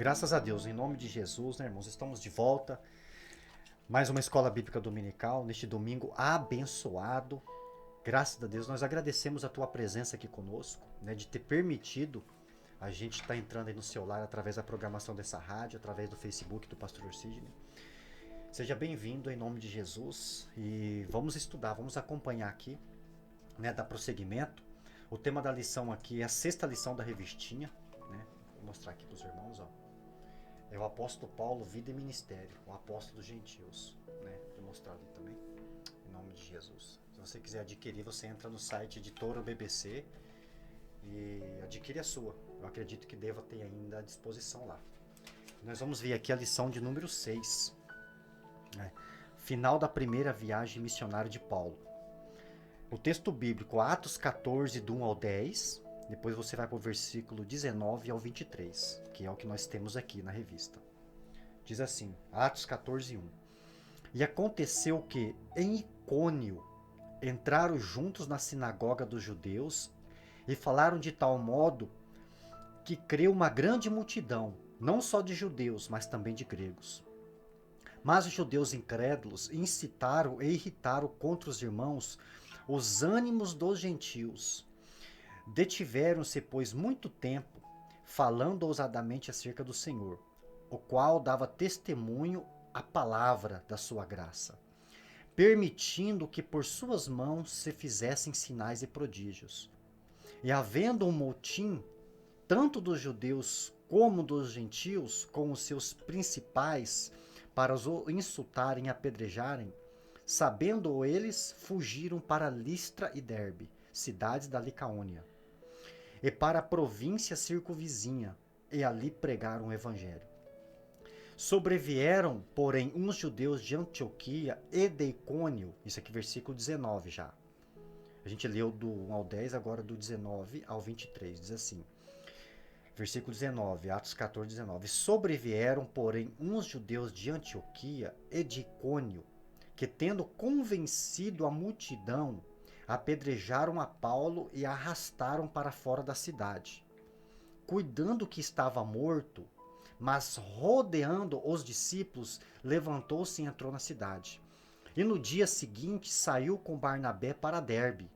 Graças a Deus, em nome de Jesus, né, irmãos? Estamos de volta. Mais uma escola bíblica dominical, neste domingo abençoado. Graças a Deus, nós agradecemos a tua presença aqui conosco, né, de ter permitido a gente estar entrando aí no seu lar através da programação dessa rádio, através do Facebook do Pastor Sidney. Seja bem-vindo em nome de Jesus e vamos estudar, vamos acompanhar aqui, né, dar prosseguimento. O tema da lição aqui é a sexta lição da revistinha, né? Vou mostrar aqui para os irmãos, ó. É o apóstolo Paulo, vida e ministério, o apóstolo dos gentios, né? Vou mostrar ali também, em nome de Jesus. Se você quiser adquirir, você entra no site Editora BBC e adquire a sua. Eu acredito que deva ter ainda à disposição lá. Nós vamos ver aqui a lição de número 6, né? Final da primeira viagem missionária de Paulo. O texto bíblico, Atos 14, do 1 ao 10, depois você vai para o versículo 19 ao 23, que é o que nós temos aqui na revista. Diz assim, Atos 14, 1. E aconteceu que, em Icônio, entraram juntos na sinagoga dos judeus e falaram de tal modo que creu uma grande multidão, não só de judeus, mas também de gregos. Mas os judeus incrédulos incitaram e irritaram contra os irmãos os ânimos dos gentios. Detiveram-se, pois, muito tempo, falando ousadamente acerca do Senhor, o qual dava testemunho à palavra da sua graça, permitindo que por suas mãos se fizessem sinais e prodígios. E havendo um motim, tanto dos judeus como dos gentios, com os seus principais, para os insultarem e apedrejarem, sabendo eles, fugiram para Listra e Derbe, cidades da Licaônia, e para a província circunvizinha, e ali pregaram o evangelho. Sobrevieram, porém, uns judeus de Antioquia e de Icônio, isso aqui versículo 19 já. A gente leu do 1 ao 10, agora do 19 ao 23, diz assim. Versículo 19, Atos 14, 19. Sobrevieram, porém, uns judeus de Antioquia e de Icônio, que tendo convencido a multidão, apedrejaram a Paulo e arrastaram para fora da cidade. Cuidando que estava morto, mas rodeando os discípulos, levantou-se e entrou na cidade. E no dia seguinte saiu com Barnabé para Derbe.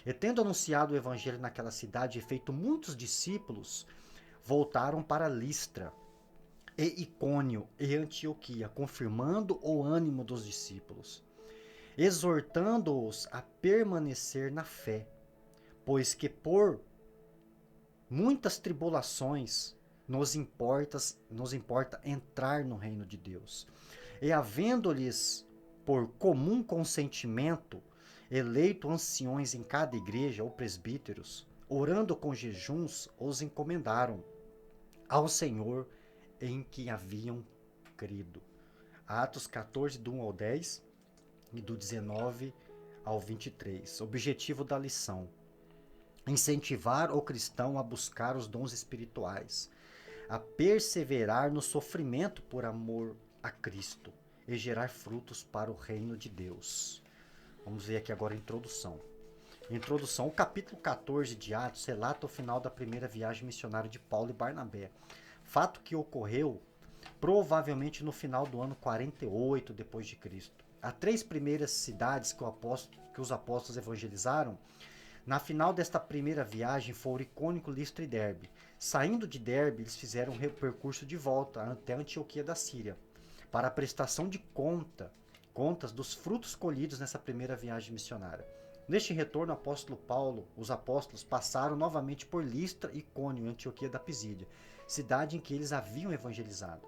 E tendo anunciado o evangelho naquela cidade e feito muitos discípulos, voltaram para Listra, e Icônio e Antioquia, confirmando o ânimo dos discípulos, exortando-os a permanecer na fé, pois que por muitas tribulações nos importa entrar no reino de Deus. E havendo-lhes por comum consentimento eleito anciões em cada igreja ou presbíteros, orando com jejuns, os encomendaram ao Senhor em que haviam crido. Atos 14, do 1 ao 10 e do 19 ao 23. Objetivo da lição: incentivar o cristão a buscar os dons espirituais, a perseverar no sofrimento por amor a Cristo e gerar frutos para o reino de Deus. Vamos ver aqui agora a introdução. Introdução. O capítulo 14 de Atos relata o final da primeira viagem missionária de Paulo e Barnabé, fato que ocorreu provavelmente no final do ano 48 depois de Cristo. As três primeiras cidades que os apóstolos evangelizaram, na final desta primeira viagem, foram Icônio, Listra e Derbe. Saindo de Derbe, eles fizeram um percurso de volta até Antioquia da Síria, para a prestação de contas dos frutos colhidos nessa primeira viagem missionária. Neste retorno, o apóstolo Paulo, os apóstolos passaram novamente por Listra, Icônio e Antioquia da Pisídia, cidade em que eles haviam evangelizado.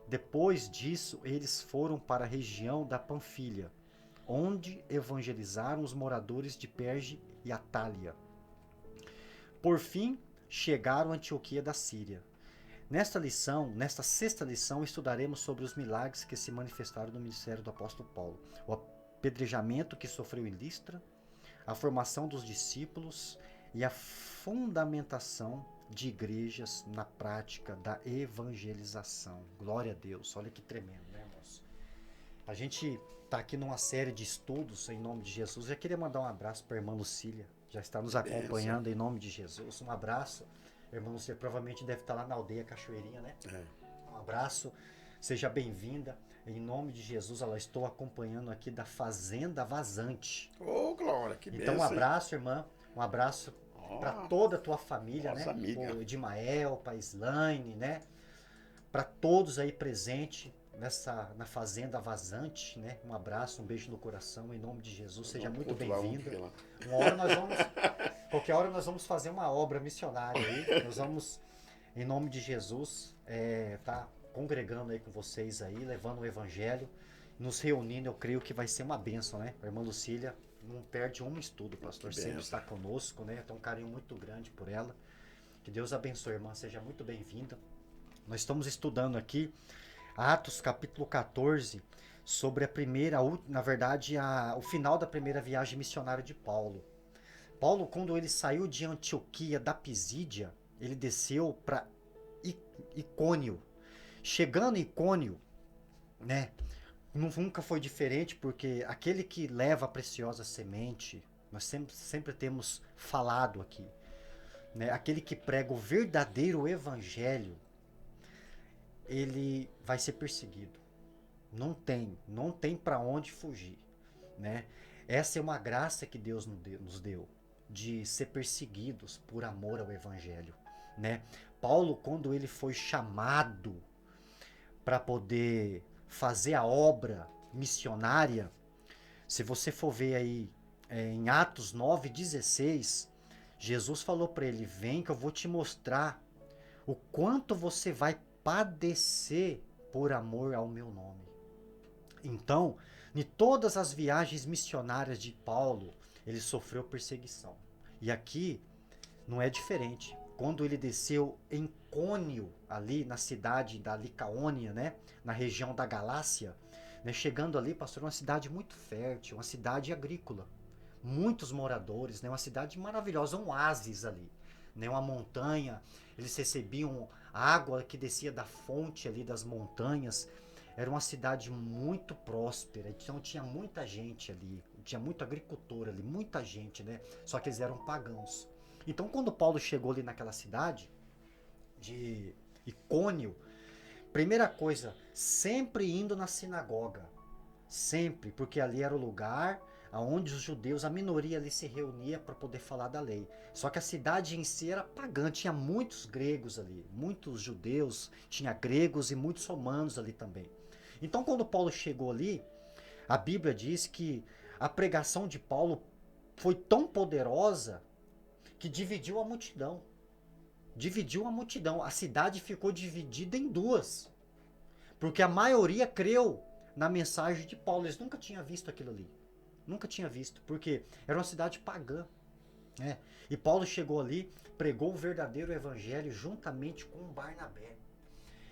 Depois disso, eles foram para a região da Panfilha, onde evangelizaram os moradores de Perge e Atália. Por fim, chegaram a Antioquia da Síria. Nesta sexta lição, estudaremos sobre os milagres que se manifestaram no ministério do apóstolo Paulo, o apedrejamento que sofreu em Listra, a formação dos discípulos e a fundamentação de igrejas na prática da evangelização. Glória a Deus, olha que tremendo, né, irmãos? A gente está aqui numa série de estudos em nome de Jesus. Eu já queria mandar um abraço para a irmã Lucília, já está nos Benção. acompanhando em nome de Jesus. Um abraço Irmã Lúcia provavelmente deve estar lá na aldeia Cachoeirinha, né? É. Um abraço, seja bem-vinda. Em nome de Jesus, ela estou acompanhando aqui da Fazenda Vazante. Ô, Glória, que Então, um benção, hein? abraço, irmã. Um abraço para Ó, toda a tua família, nossa né? amiga. O Edmael, para Slaine, né? Para todos aí presentes na Fazenda Vazante, né? Um abraço, um beijo no coração, em nome de Jesus. Seja muito bem-vinda. Uma hora nós vamos, qualquer hora nós vamos fazer uma obra missionária aí. Nós vamos, em nome de Jesus, tá congregando aí com vocês aí, levando o evangelho, nos reunindo. Eu creio que vai ser uma bênção, né? A irmã Lucília não perde um estudo, pastor. Sempre está conosco, né? Tem um carinho muito grande por ela. Que Deus abençoe, irmã. Seja muito bem-vinda. Nós estamos estudando aqui Atos capítulo 14 sobre a primeira, na verdade, o final da primeira viagem missionária de Paulo. Paulo, quando ele saiu de Antioquia da Pisídia, ele desceu para Icônio. Chegando em Icônio, né? Nunca foi diferente, porque aquele que leva a preciosa semente, nós sempre temos falado aqui, né? Aquele que prega o verdadeiro evangelho, ele vai ser perseguido. Não tem para onde fugir, né? Essa é uma graça que Deus nos deu, de ser perseguidos por amor ao evangelho, né? Paulo, quando ele foi chamado para poder fazer a obra missionária, se você for ver aí em Atos 9:16, Jesus falou para ele: vem que eu vou te mostrar o quanto você vai padecer por amor ao meu nome. Então, em todas as viagens missionárias de Paulo, ele sofreu perseguição. E aqui não é diferente. Quando ele desceu em Cônio, ali na cidade da Licaônia, né, na região da Galácia, né, chegando ali, pastor, uma cidade muito fértil, uma cidade agrícola. Muitos moradores, né, uma cidade maravilhosa, um oásis ali, né, uma montanha. Eles recebiam água que descia da fonte ali das montanhas. Era uma cidade muito próspera, então tinha muita gente ali, tinha muito agricultor ali, muita gente, né? Só que eles eram pagãos. Então, quando Paulo chegou ali naquela cidade de Icônio, primeira coisa, sempre indo na sinagoga. Sempre, porque ali era o lugar onde os judeus, a minoria ali se reunia para poder falar da lei. Só que a cidade em si era pagã, tinha muitos gregos ali, muitos judeus, tinha gregos e muitos romanos ali também. Então, quando Paulo chegou ali, a Bíblia diz que a pregação de Paulo foi tão poderosa que dividiu a multidão. Dividiu a multidão. A cidade ficou dividida em duas. Porque a maioria creu na mensagem de Paulo. Eles nunca tinham visto aquilo ali. Nunca tinha visto. Porque era uma cidade pagã. Né? E Paulo chegou ali, pregou o verdadeiro evangelho juntamente com Barnabé.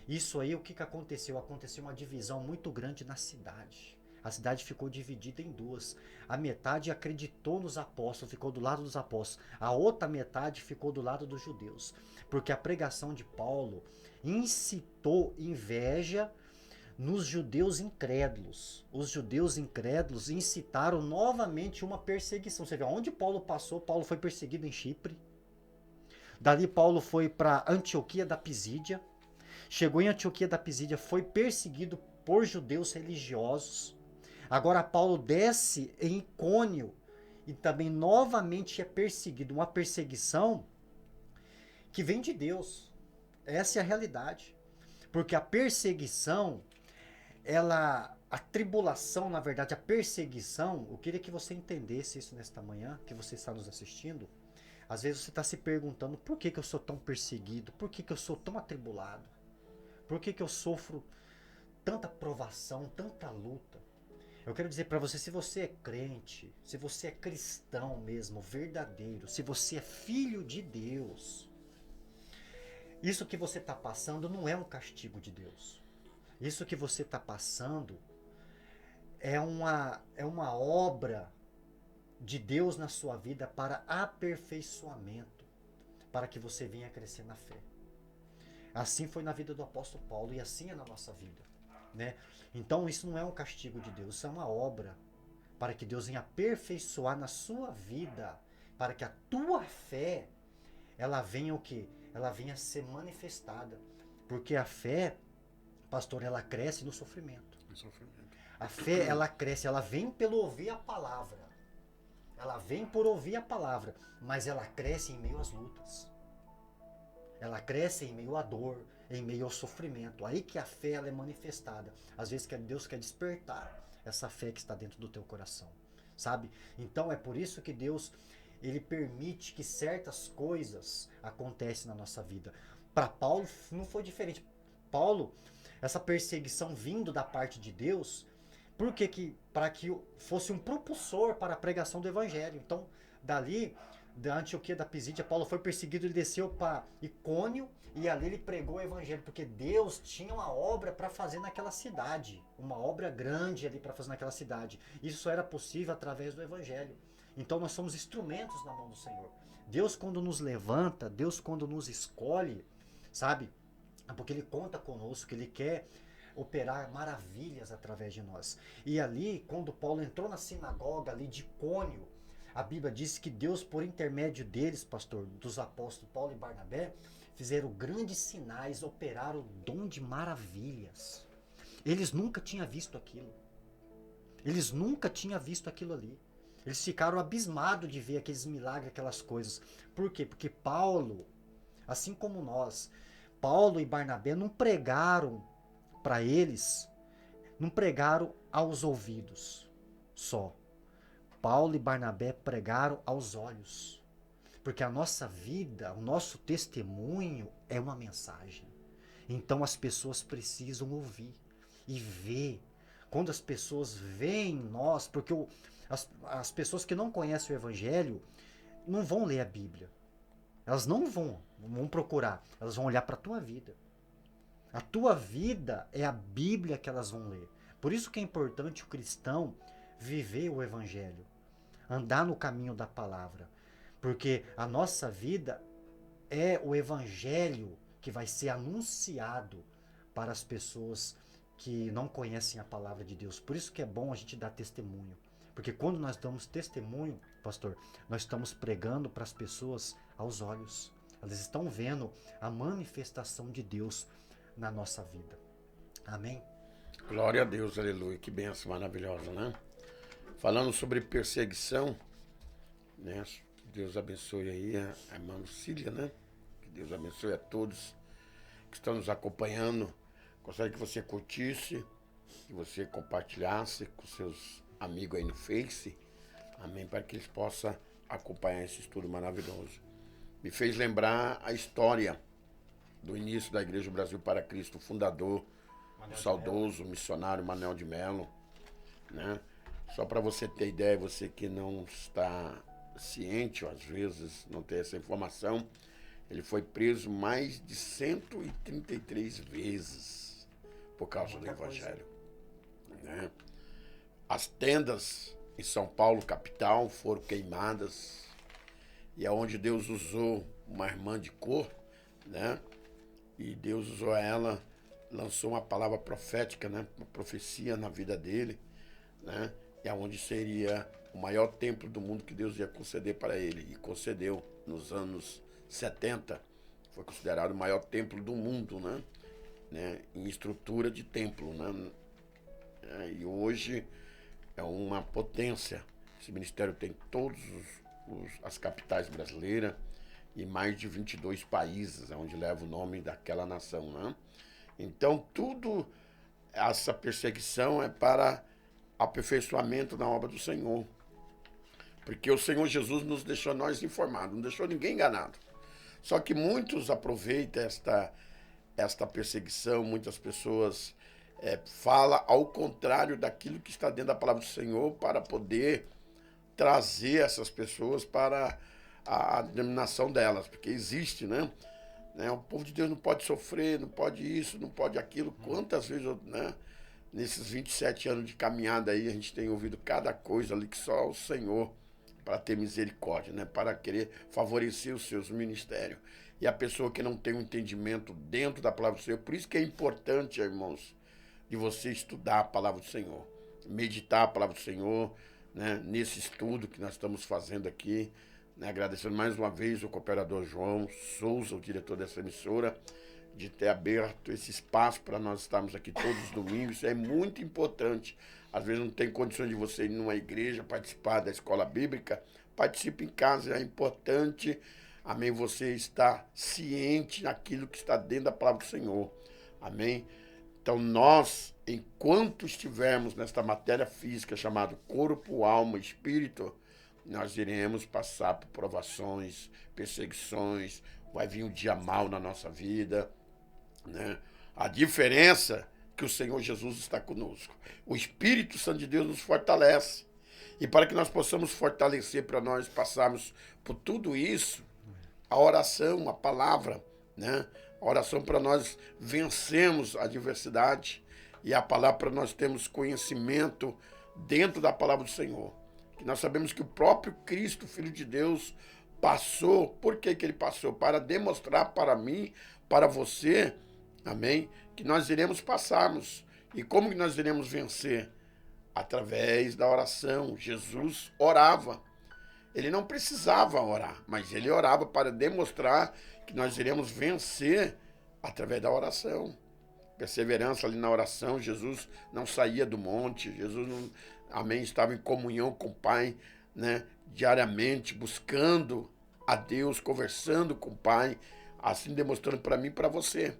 Isso aí, o que aconteceu? Aconteceu uma divisão muito grande na cidade. A cidade ficou dividida em duas. A metade acreditou nos apóstolos, ficou do lado dos apóstolos. A outra metade ficou do lado dos judeus. Porque a pregação de Paulo incitou inveja nos judeus incrédulos. Os judeus incrédulos incitaram novamente uma perseguição. Você vê, onde Paulo passou, Paulo foi perseguido em Chipre. Dali Paulo foi para Antioquia da Pisídia. Chegou em Antioquia da Pisídia, foi perseguido por judeus religiosos. Agora Paulo desce em Icônio e também novamente é perseguido. Uma perseguição que vem de Deus. Essa é a realidade. Porque a perseguição, a tribulação, na verdade, a perseguição, eu queria que você entendesse isso nesta manhã, que você está nos assistindo. Às vezes você está se perguntando, por que eu sou tão perseguido? Por que eu sou tão atribulado? Por que eu sofro tanta provação, tanta luta? Eu quero dizer para você, se você é crente, se você é cristão mesmo, verdadeiro, se você é filho de Deus, isso que você está passando não é um castigo de Deus. Isso que você está passando é uma obra de Deus na sua vida para aperfeiçoamento, para que você venha crescer na fé. Assim foi na vida do apóstolo Paulo e assim é na nossa vida, né? Então isso não é um castigo de Deus, isso é uma obra para que Deus venha aperfeiçoar na sua vida, para que a tua fé, ela venha o quê? ela vinha a ser manifestada. Porque a fé, pastor, ela cresce no sofrimento. A fé, ela cresce, ela vem pelo ouvir a palavra. Ela vem por ouvir a palavra, mas ela cresce em meio às lutas. Ela cresce em meio à dor, em meio ao sofrimento. Aí que a fé ela é manifestada. Às vezes Deus quer despertar essa fé que está dentro do teu coração, sabe? Então é por isso que Deus ele permite que certas coisas acontecem na nossa vida. Para Paulo não foi diferente. Paulo, essa perseguição vindo da parte de Deus, por que para que fosse um propulsor para a pregação do evangelho. Então, dali da Antioquia da Pisídia, Paulo foi perseguido, ele desceu para Icônio e ali ele pregou o evangelho, porque Deus tinha uma obra para fazer naquela cidade, uma obra grande ali para fazer naquela cidade. Isso só era possível através do evangelho. Então nós somos instrumentos na mão do Senhor. Deus quando nos levanta, Deus quando nos escolhe, sabe? É porque Ele conta conosco, Ele quer operar maravilhas através de nós. E ali, quando Paulo entrou na sinagoga ali de Icônio, a Bíblia diz que Deus, por intermédio deles, pastor, dos apóstolos Paulo e Barnabé, fizeram grandes sinais, operaram o dom de maravilhas. Eles nunca tinham visto aquilo. Eles nunca tinham visto aquilo ali. Eles ficaram abismados de ver aqueles milagres, aquelas coisas. Por quê? Porque Paulo, assim como nós, Paulo e Barnabé não pregaram para eles, não pregaram aos ouvidos só. Paulo e Barnabé pregaram aos olhos. Porque a nossa vida, o nosso testemunho é uma mensagem. Então as pessoas precisam ouvir e ver. Quando as pessoas veem nós, porque as pessoas que não conhecem o Evangelho não vão ler a Bíblia. Elas não vão procurar. Elas vão olhar para a tua vida. A tua vida é a Bíblia que elas vão ler. Por isso que é importante o cristão viver o Evangelho. Andar no caminho da palavra. Porque a nossa vida é o Evangelho que vai ser anunciado para as pessoas que não conhecem a palavra de Deus. Por isso que é bom a gente dar testemunho. Porque quando nós damos testemunho, pastor, nós estamos pregando para as pessoas aos olhos. Elas estão vendo a manifestação de Deus na nossa vida. Amém? Glória a Deus, aleluia. Que bênção maravilhosa, né? Falando sobre perseguição, né? Que Deus abençoe aí a irmã Lucília, né? Que Deus abençoe a todos que estão nos acompanhando. Gostaria que você curtisse, que você compartilhasse com seus amigos aí no Face, amém, para que eles possam acompanhar esse estudo maravilhoso. Me fez lembrar a história do início da Igreja Brasil para Cristo, o fundador, o saudoso missionário Manuel de Melo, né? Só para você ter ideia, você que não está ciente, ou às vezes não tem essa informação, ele foi preso mais de 133 vezes por causa do Evangelho, né? As tendas em São Paulo, capital, foram queimadas, e é onde Deus usou uma irmã de cor, né? E Deus usou ela, lançou uma palavra profética, né? Uma profecia na vida dele, né? E aonde seria o maior templo do mundo que Deus ia conceder para ele, e concedeu nos anos 70. Foi considerado o maior templo do mundo, né? Em estrutura de templo, né? E hoje é uma potência. Esse ministério tem todas as capitais brasileiras e mais de 22 países, onde leva o nome daquela nação, né? Então, tudo essa perseguição é para aperfeiçoamento na obra do Senhor. Porque o Senhor Jesus nos deixou nós informados, não deixou ninguém enganado. Só que muitos aproveitam esta perseguição, muitas pessoas falam ao contrário daquilo que está dentro da palavra do Senhor para poder trazer essas pessoas para a denominação delas, porque existe, né? O povo de Deus não pode sofrer, não pode isso, não pode aquilo. Quantas vezes, né? Nesses 27 anos de caminhada aí, a gente tem ouvido cada coisa ali que só o Senhor para ter misericórdia, né? Para querer favorecer os seus ministérios. E a pessoa que não tem um entendimento dentro da palavra do Senhor, por isso que é importante, irmãos, de você estudar a palavra do Senhor, meditar a palavra do Senhor, né? Nesse estudo que nós estamos fazendo aqui, né? Agradecendo mais uma vez o cooperador João Souza, o diretor dessa emissora, de ter aberto esse espaço para nós estarmos aqui todos os domingos. Isso é muito importante. Às vezes não tem condições de você ir numa igreja, participar da escola bíblica. Participe em casa, é importante, amém, você estar ciente daquilo que está dentro da palavra do Senhor, amém. Então nós, enquanto estivermos nesta matéria física chamada corpo, alma e espírito, nós iremos passar por provações, perseguições, vai vir um dia mau na nossa vida, né? A diferença é que o Senhor Jesus está conosco. O Espírito Santo de Deus nos fortalece. E para que nós possamos fortalecer, para nós passarmos por tudo isso, a oração, a palavra, né? A oração para nós vencermos a adversidade e a palavra para nós termos conhecimento dentro da palavra do Senhor. Que nós sabemos que o próprio Cristo, Filho de Deus, passou. Por que ele passou? Para demonstrar para mim, para você, amém, que nós iremos passarmos. E como que nós iremos vencer? Através da oração. Jesus orava. Ele não precisava orar, mas ele orava para demonstrar que nós iremos vencer através da oração. Perseverança ali na oração. Jesus não saía do monte. Jesus, não, amém, estava em comunhão com o Pai, né, diariamente, buscando a Deus, conversando com o Pai, assim demonstrando para mim e para você.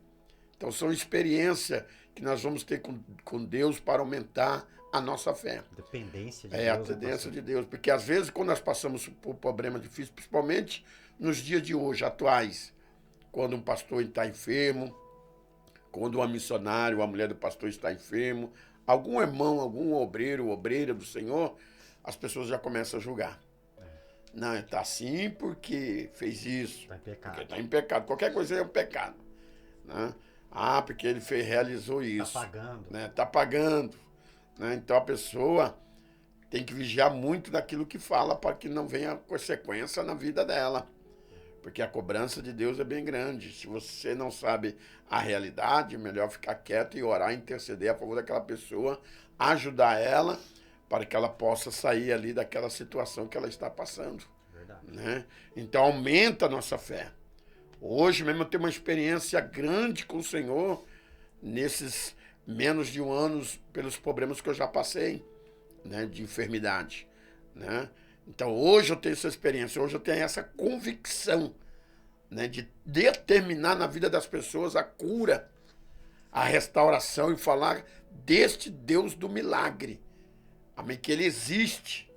Então são experiências que nós vamos ter com Deus para aumentar a nossa fé. Dependência de Deus. A dependência de Deus. Porque às vezes quando nós passamos por problema difícil, principalmente nos dias de hoje, atuais, quando um pastor está enfermo, quando uma missionária, a mulher do pastor está enfermo, algum irmão, algum obreiro, obreira do Senhor, as pessoas já começam a julgar. Não, está assim porque fez isso. Está em pecado. Porque está em pecado. Qualquer coisa é um pecado. Né? Ah, porque ele realizou isso. Está pagando. Né? Está pagando. Né? Então a pessoa tem que vigiar muito daquilo que fala para que não venha consequência na vida dela. Porque a cobrança de Deus é bem grande. Se você não sabe a realidade, é melhor ficar quieto e orar, interceder a favor daquela pessoa, ajudar ela para que ela possa sair ali daquela situação que ela está passando. Verdade. Né? Então aumenta a nossa fé. Hoje mesmo eu tenho uma experiência grande com o Senhor nesses menos de um ano pelos problemas que eu já passei, né, de enfermidade. Né? Então hoje eu tenho essa experiência, hoje eu tenho essa convicção, né, de determinar na vida das pessoas a cura, a restauração e falar deste Deus do milagre. Amém? Que ele existe.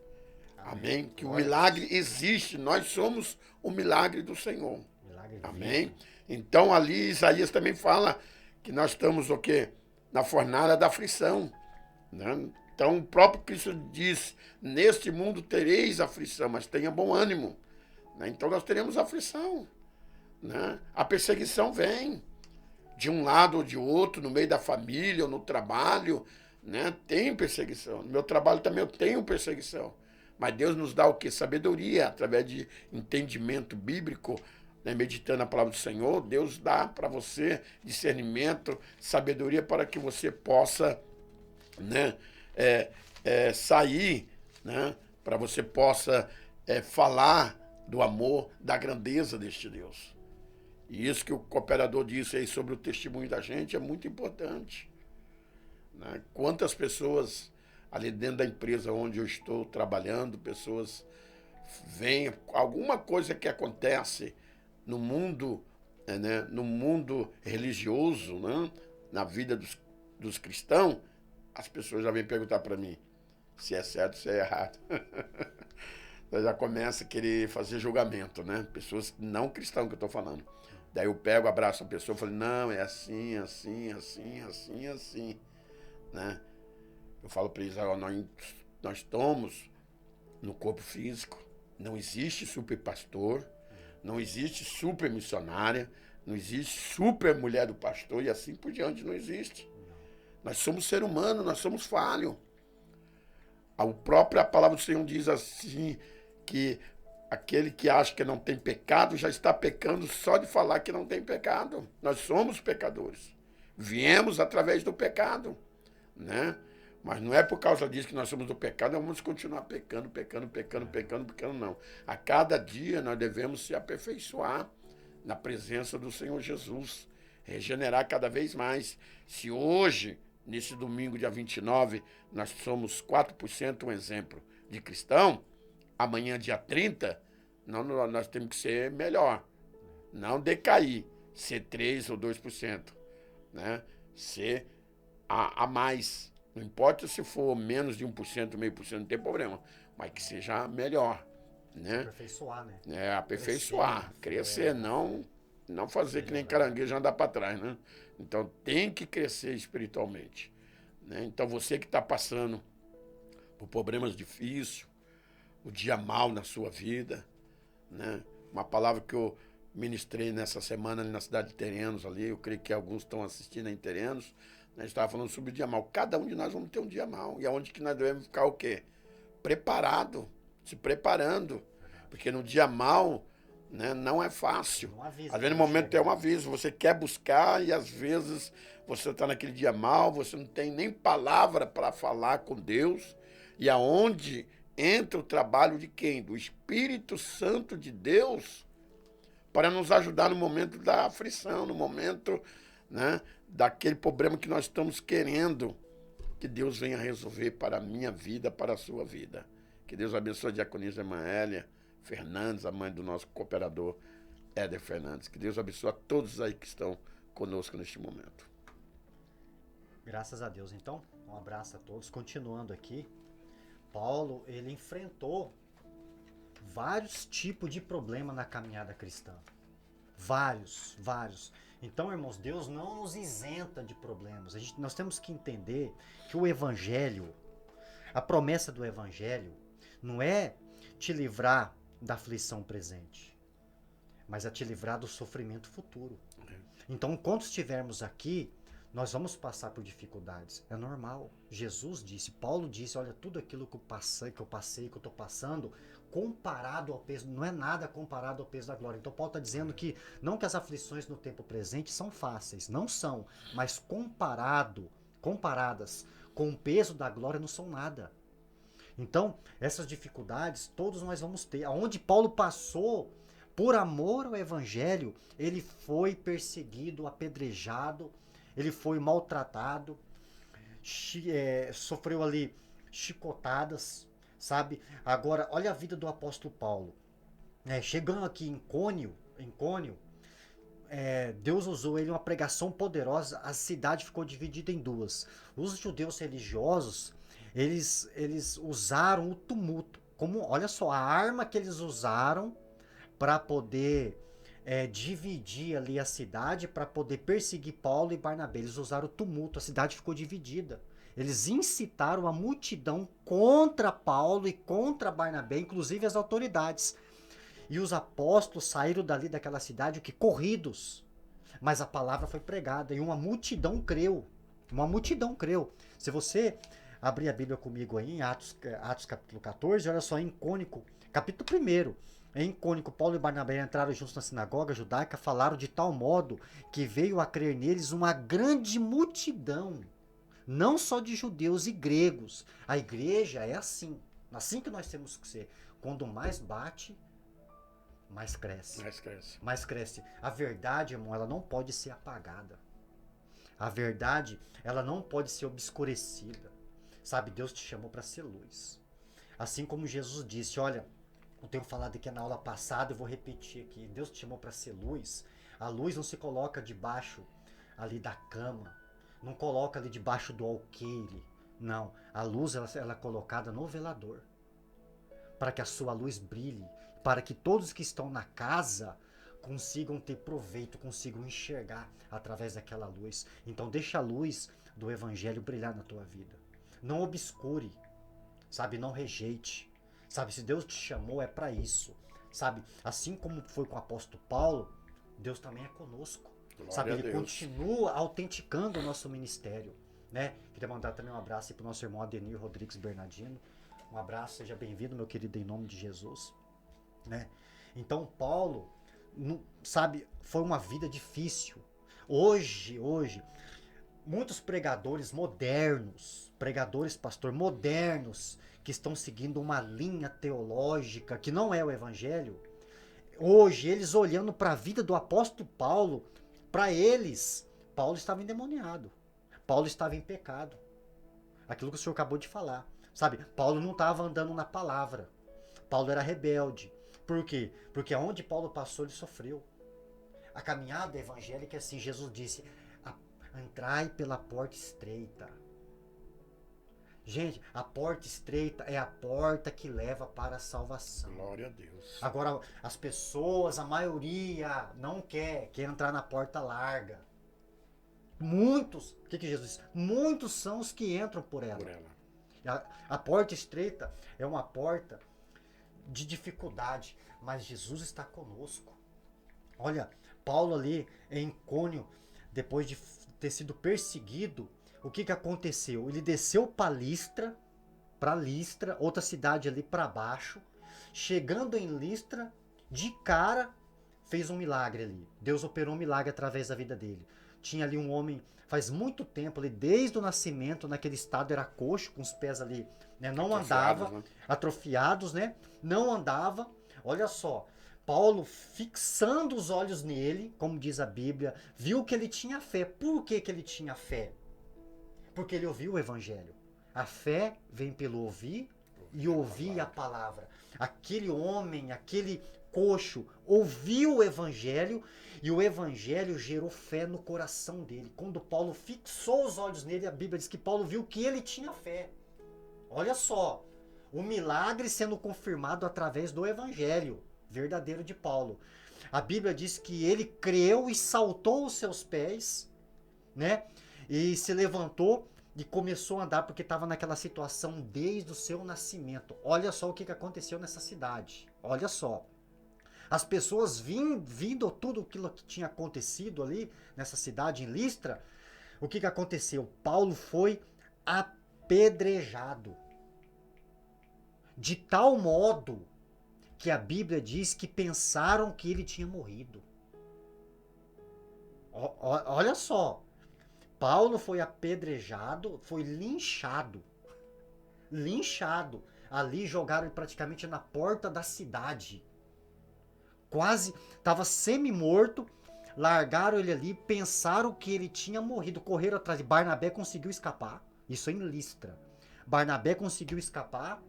Amém? Que o milagre existe. Nós somos o milagre do Senhor. Amém? Então ali Isaías também fala que nós estamos o quê? Na fornalha da aflição. Né? Então o próprio Cristo diz, neste mundo tereis aflição, mas tenha bom ânimo. Né? Então nós teremos aflição. Né? A perseguição vem de um lado ou de outro, no meio da família ou no trabalho. Né? Tem perseguição. No meu trabalho também eu tenho perseguição. Mas Deus nos dá o quê? Sabedoria, através de entendimento bíblico, né? Meditando a palavra do Senhor. Deus dá para você discernimento, sabedoria para que você possa, né, sair, né, para você possa falar do amor, da grandeza deste Deus. E isso que o cooperador disse aí sobre o testemunho da gente é muito importante. Né? Quantas pessoas ali dentro da empresa onde eu estou trabalhando, pessoas veem alguma coisa que acontece no mundo, né, no mundo religioso, né, na vida dos cristãos, as pessoas já vêm perguntar para mim se é certo ou se é errado. Eu já começa a querer fazer julgamento, né? Pessoas não cristãs que eu estou falando. Daí eu pego, abraço a pessoa e falo, não, é assim, assim, assim, assim, assim. Né? Eu falo para eles, nós estamos no corpo físico, não existe super pastor, não existe super missionária, não existe super mulher do pastor e assim por diante, não existe. Nós somos ser humano, nós somos falhos. A própria palavra do Senhor diz assim, que aquele que acha que não tem pecado já está pecando só de falar que não tem pecado. Nós somos pecadores. Viemos através do pecado. Né? Mas não é por causa disso que nós somos do pecado, nós vamos continuar pecando, não. A cada dia nós devemos se aperfeiçoar na presença do Senhor Jesus, regenerar cada vez mais. Se hoje, nesse domingo, dia 29, nós somos 4% um exemplo de cristão, amanhã, dia 30, nós temos que ser melhor, não decair, ser 3 ou 2%, né? Ser a mais. Não importa se for menos de 1%, meio por cento, não tem problema, mas que seja melhor, né? Aperfeiçoar, né? Aperfeiçoar, crescer, não fazer que nem caranguejo andar para trás, né? Então tem que crescer espiritualmente, né? Então você que está passando por problemas difíceis, o dia mal na sua vida, né? Uma palavra que eu ministrei nessa semana ali na cidade de Terenos ali, eu creio que alguns estão assistindo em Terenos, né? Estava falando sobre o dia mal. Cada um de nós vamos ter um dia mal. E aonde que nós devemos ficar o quê? Preparado, se preparando. Porque no dia mal, né, não é fácil. Às vezes no momento é um aviso, você quer buscar e às vezes você está naquele dia mal, você não tem nem palavra para falar com Deus. E aonde entra o trabalho de quem? Do Espírito Santo de Deus, para nos ajudar no momento da aflição, no momento, né, daquele problema que nós estamos querendo que Deus venha resolver para a minha vida, para a sua vida. Que Deus abençoe a diaconisa Emaélia Fernandes, a mãe do nosso cooperador Éder Fernandes. Que Deus abençoe a todos aí que estão conosco neste momento. Graças a Deus. Então, um abraço a todos. Continuando aqui, Paulo, ele enfrentou vários tipos de problema na caminhada cristã. Vários. Então, irmãos, Deus não nos isenta de problemas. Nós temos que entender que o Evangelho, a promessa do Evangelho, não é te livrar da aflição presente, mas é te livrar do sofrimento futuro. Então, enquanto estivermos aqui, nós vamos passar por dificuldades. É normal. Jesus disse, Paulo disse, olha, tudo aquilo que eu passei, que eu estou passando, comparado ao peso, não é nada comparado ao peso da glória. Então Paulo está dizendo que, não que as aflições no tempo presente são fáceis, não são, mas comparadas com o peso da glória não são nada. Então, essas dificuldades, todos nós vamos ter. Aonde Paulo passou, por amor ao Evangelho, ele foi perseguido, apedrejado, ele foi maltratado, sofreu ali chicotadas, sabe? Agora, olha a vida do apóstolo Paulo. Chegando aqui em Cônio, Deus usou ele uma pregação poderosa, a cidade ficou dividida em duas. Os judeus religiosos, eles usaram o tumulto, como, olha só, a arma que eles usaram para poder dividir ali a cidade, para poder perseguir Paulo e Barnabé. Eles usaram o tumulto, a cidade ficou dividida. Eles incitaram a multidão contra Paulo e contra Barnabé, inclusive as autoridades. E os apóstolos saíram dali daquela cidade corridos. Mas a palavra foi pregada e uma multidão creu. Se você abrir a Bíblia comigo aí em Atos capítulo 14, olha só, em Cônico, capítulo 1. Em Cônico, Paulo e Barnabé entraram juntos na sinagoga judaica, falaram de tal modo que veio a crer neles uma grande multidão, não só de judeus e gregos. A igreja é assim que nós temos que ser. Quando mais bate, mais cresce. Mais cresce. A verdade, irmão, ela não pode ser apagada. A verdade, ela não pode ser obscurecida. Sabe, Deus te chamou para ser luz. Assim como Jesus disse, olha, eu tenho falado aqui na aula passada, eu vou repetir aqui. Deus te chamou para ser luz. A luz não se coloca debaixo ali da cama. Não coloca ali debaixo do alqueire. Não. A luz ela é colocada no velador. Para que a sua luz brilhe. Para que todos que estão na casa consigam ter proveito, consigam enxergar através daquela luz. Então deixa a luz do Evangelho brilhar na tua vida. Não obscure. Sabe? Não rejeite. Sabe, se Deus te chamou é para isso, sabe? Assim como foi com o apóstolo Paulo, Deus também é conosco, sabe? Ele continua autenticando o nosso ministério, né? Queria mandar também um abraço para o nosso irmão Adenir Rodrigues Bernardino. Um abraço, seja bem-vindo, meu querido, em nome de Jesus, né? Então, Paulo, sabe, foi uma vida difícil. Hoje, muitos pregadores modernos, pregadores, pastor, modernos, que estão seguindo uma linha teológica que não é o evangelho, hoje eles olhando para a vida do apóstolo Paulo, para eles, Paulo estava endemoniado. Paulo estava em pecado. Aquilo que o senhor acabou de falar. Sabe, Paulo não estava andando na palavra. Paulo era rebelde. Por quê? Porque aonde Paulo passou, ele sofreu. A caminhada evangélica é assim, Jesus disse, entrai pela porta estreita. Gente, a porta estreita é a porta que leva para a salvação. Glória a Deus. Agora, as pessoas, a maioria, não quer entrar na porta larga. Muitos, o que Jesus disse? Muitos são os que entram por ela. A porta estreita é uma porta de dificuldade, mas Jesus está conosco. Olha, Paulo ali em Icônio, depois de ter sido perseguido, o que aconteceu? Ele desceu para Listra, outra cidade ali para baixo. Chegando em Listra, de cara, fez um milagre ali. Deus operou um milagre através da vida dele. Tinha ali um homem, faz muito tempo, ali, desde o nascimento, naquele estado, era coxo, com os pés ali, né, não andava, né? Atrofiados, né? Não andava. Olha só, Paulo, fixando os olhos nele, como diz a Bíblia, viu que ele tinha fé. Por que ele tinha fé? Porque ele ouviu o evangelho. A fé vem pelo ouvir e ouvir a palavra. Aquele homem, aquele coxo, ouviu o evangelho e o evangelho gerou fé no coração dele. Quando Paulo fixou os olhos nele, a Bíblia diz que Paulo viu que ele tinha fé. Olha só, o milagre sendo confirmado através do evangelho verdadeiro de Paulo. A Bíblia diz que ele creu e saltou os seus pés, né? E se levantou e começou a andar porque estava naquela situação desde o seu nascimento. Olha só o que aconteceu nessa cidade. Olha só. As pessoas vindo tudo aquilo que tinha acontecido ali nessa cidade em Listra, o que aconteceu? Paulo foi apedrejado. De tal modo que a Bíblia diz que pensaram que ele tinha morrido. Olha só. Paulo foi apedrejado, foi linchado. Linchado. Ali jogaram ele praticamente na porta da cidade. Quase estava semi-morto. Largaram ele ali, pensaram que ele tinha morrido. Correram atrás de Barnabé, conseguiu escapar. Isso em Listra. Barnabé conseguiu escapar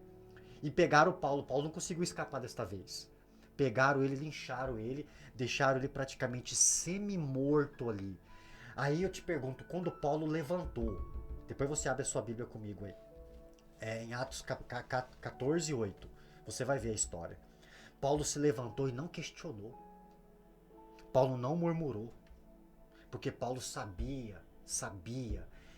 e pegaram Paulo. Paulo não conseguiu escapar desta vez. Pegaram ele, lincharam ele, deixaram ele praticamente semi-morto ali. Aí eu te pergunto, quando Paulo levantou, depois você abre a sua Bíblia comigo aí, em Atos 14, 8, você vai ver a história. Paulo se levantou e não questionou. Paulo não murmurou, porque Paulo sabia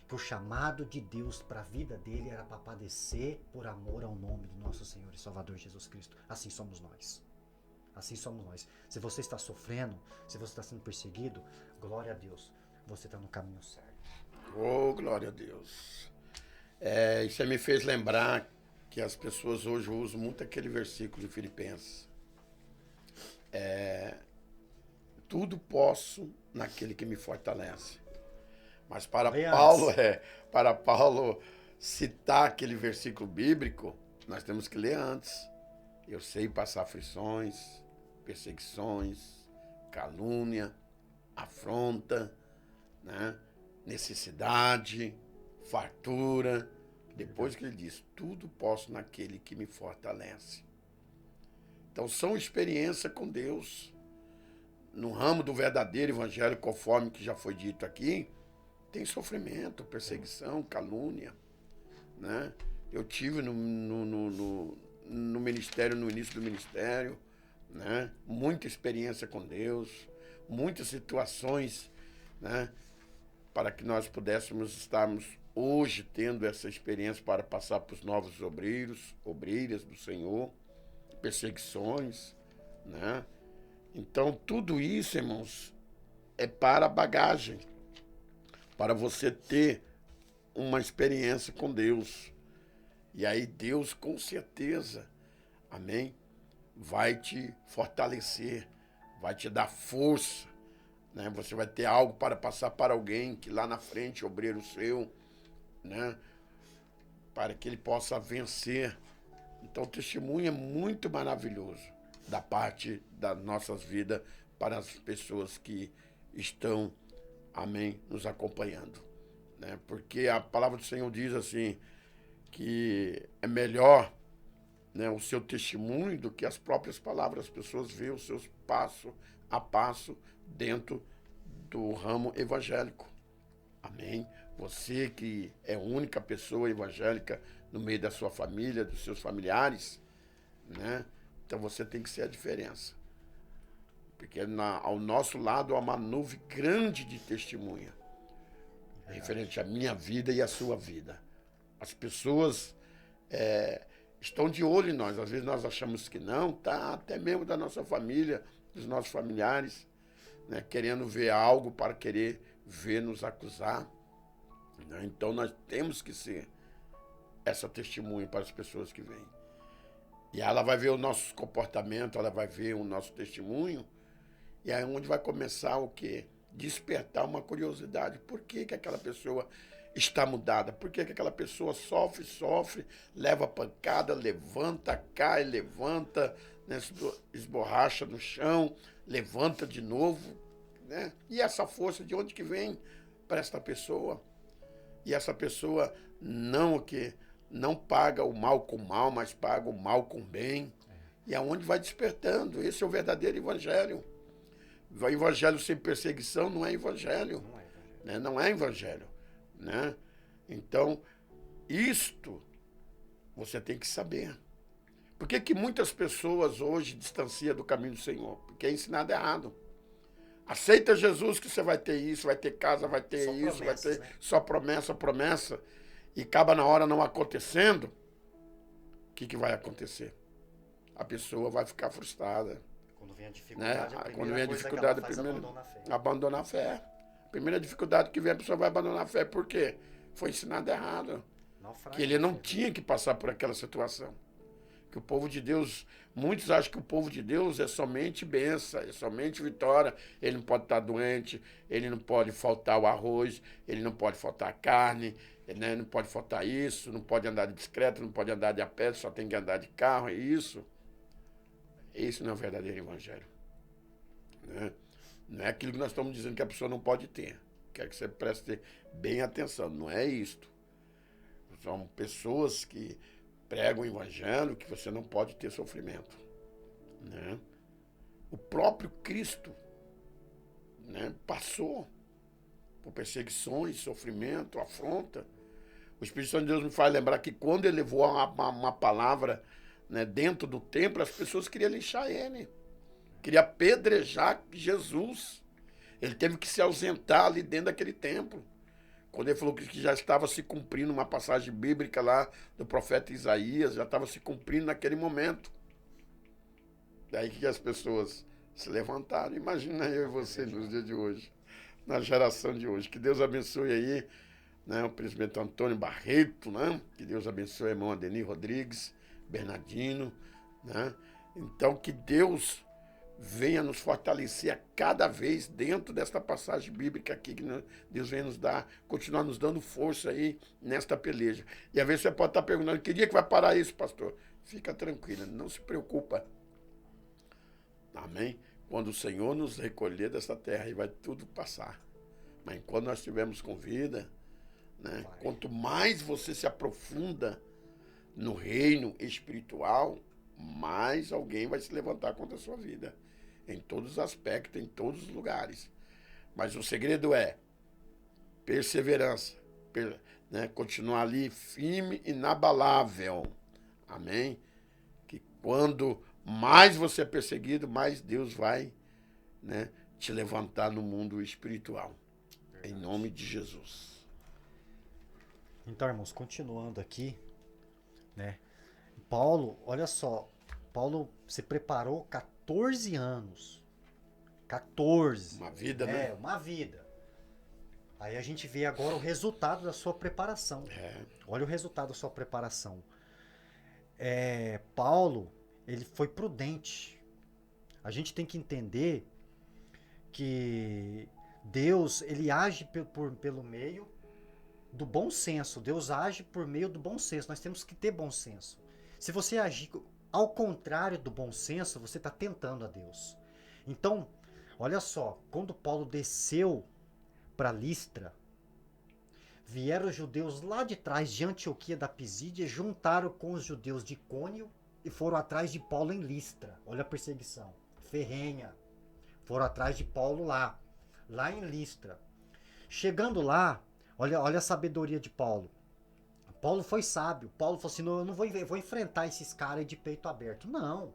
que o chamado de Deus para a vida dele era para padecer por amor ao nome do nosso Senhor e Salvador Jesus Cristo. Assim somos nós. Assim somos nós. Se você está sofrendo, se você está sendo perseguido, glória a Deus. Você está no caminho certo. Oh, glória a Deus. Isso me fez lembrar que as pessoas hoje usam muito aquele versículo de Filipenses. Tudo posso naquele que me fortalece. Mas para Paulo citar aquele versículo bíblico, nós temos que ler antes. Eu sei passar aflições, perseguições, calúnia, afronta, né? Necessidade, fartura. Depois que ele diz, tudo posso naquele que me fortalece. Então são experiências com Deus. No ramo do verdadeiro evangelho, conforme que já foi dito aqui, tem sofrimento, perseguição, calúnia, né? Eu tive no ministério, no início do ministério, né? Muita experiência com Deus, muitas situações, né? Para que nós pudéssemos estarmos hoje tendo essa experiência para passar para os novos obreiras do Senhor, perseguições, né? Então, tudo isso, irmãos, é para a bagagem, para você ter uma experiência com Deus. E aí Deus, com certeza, amém, vai te fortalecer, vai te dar força, né? Você vai ter algo para passar para alguém que lá na frente, obreiro seu, né? Para que ele possa vencer. Então o testemunho é muito maravilhoso da parte das nossas vidas para as pessoas que estão, amém, nos acompanhando, né? Porque a palavra do Senhor diz assim, que é melhor, né, o seu testemunho do que as próprias palavras. As pessoas veem os seus passo a passo dentro do ramo evangélico. Amém? Você que é a única pessoa evangélica no meio da sua família, dos seus familiares, né? Então você tem que ser a diferença. Porque ao nosso lado há uma nuvem grande de testemunha referente à minha vida e à sua vida. As pessoas estão de olho em nós. Às vezes nós achamos que não, tá? Até mesmo da nossa família, dos nossos familiares, né? Querendo ver algo para querer ver nos acusar. Né? Então nós temos que ser essa testemunha para as pessoas que vêm. E ela vai ver o nosso comportamento, ela vai ver o nosso testemunho, e aí é onde vai começar o quê? Despertar uma curiosidade. Por que que aquela pessoa está mudada? Por que que aquela pessoa sofre, leva pancada, levanta, cai, levanta, né, esborracha no chão, levanta de novo, né? E essa força de onde que vem para esta pessoa? E essa pessoa não o quê? Não paga o mal com mal, mas paga o mal com bem. E aonde vai despertando. Esse é o verdadeiro evangelho. O evangelho sem perseguição não é evangelho. Não é evangelho. Né? Não é evangelho. Né? Então, isto você tem que saber. Por que que muitas pessoas hoje distanciam do caminho do Senhor? Porque é ensinado errado. Aceita Jesus que você vai ter isso, vai ter casa, vai ter Só isso, vai promessas, ter né? só promessa, promessa. E acaba na hora não acontecendo, o que que vai acontecer? A pessoa vai ficar frustrada. Quando vem a Né? dificuldade, a Quando primeira vem a coisa dificuldade, que ela faz é primeiro, abandonar a fé. abandonar a fé. A primeira dificuldade que vem, a pessoa vai abandonar a fé. Por quê? Foi ensinado errado. Naufrágio Que ele da não fé. tinha que passar por aquela situação. Que o povo de Deus, muitos acham que o povo de Deus é somente bênção, é somente vitória. Ele não pode estar doente, ele não pode faltar o arroz, ele não pode faltar a carne, né? Não pode faltar isso, não pode andar de bicicleta, não pode andar de a pé, só tem que andar de carro, é isso. Isso não é o verdadeiro evangelho. Né? Não é aquilo que nós estamos dizendo que a pessoa não pode ter. Quero que você preste bem atenção, não é isto. São pessoas que pregam o evangelho que você não pode ter sofrimento. Né? O próprio Cristo, né, passou por perseguições, sofrimento, afronta. O Espírito Santo de Deus me faz lembrar que quando ele levou uma palavra, né, dentro do templo, as pessoas queriam linchar ele. Queriam apedrejar Jesus. Ele teve que se ausentar ali dentro daquele templo. Quando ele falou que já estava se cumprindo uma passagem bíblica lá do profeta Isaías, já estava se cumprindo naquele momento. Daí que as pessoas se levantaram. Imagina eu e você nos dias de hoje, na geração de hoje. Que Deus abençoe aí, né, o presbítero Antônio Barreto, né? Que Deus abençoe a irmão Adenir Rodrigues, Bernardino, né? Então que Deus venha nos fortalecer a cada vez dentro desta passagem bíblica aqui, que Deus venha nos dar, continuar nos dando força aí nesta peleja. E às vezes você pode estar perguntando, que dia que vai parar isso, pastor? Fica tranquilo, não se preocupa. Amém? Quando o Senhor nos recolher dessa terra, aí vai tudo passar. Mas enquanto nós estivermos com vida, né, quanto mais você se aprofunda no reino espiritual, mais alguém vai se levantar contra a sua vida. Em todos os aspectos, em todos os lugares. Mas o segredo é perseverança, né? Continuar ali firme e inabalável. Amém? Que quando mais você é perseguido, mais Deus vai, né, te levantar no mundo espiritual. Verdade. Em nome de Jesus. Então, irmãos, continuando aqui, né? Paulo, olha só, Paulo se preparou 14 anos. 14. Uma vida, né? É, uma vida. Aí a gente vê agora o resultado da sua preparação. Olha o resultado da sua preparação. Paulo, ele foi prudente. A gente tem que entender que Deus, ele age pelo meio do bom senso. Deus age por meio do bom senso. Nós temos que ter bom senso. Se você agir ao contrário do bom senso, você está tentando a Deus. Então, olha só, quando Paulo desceu para Listra, vieram os judeus lá de trás de Antioquia da Pisídia, juntaram com os judeus de Icônio e foram atrás de Paulo em Listra. Olha a perseguição ferrenha. Foram atrás de Paulo lá em Listra. Chegando lá, olha a sabedoria de Paulo. Paulo foi sábio. Paulo falou assim, não, eu não vou enfrentar esses caras de peito aberto. Não.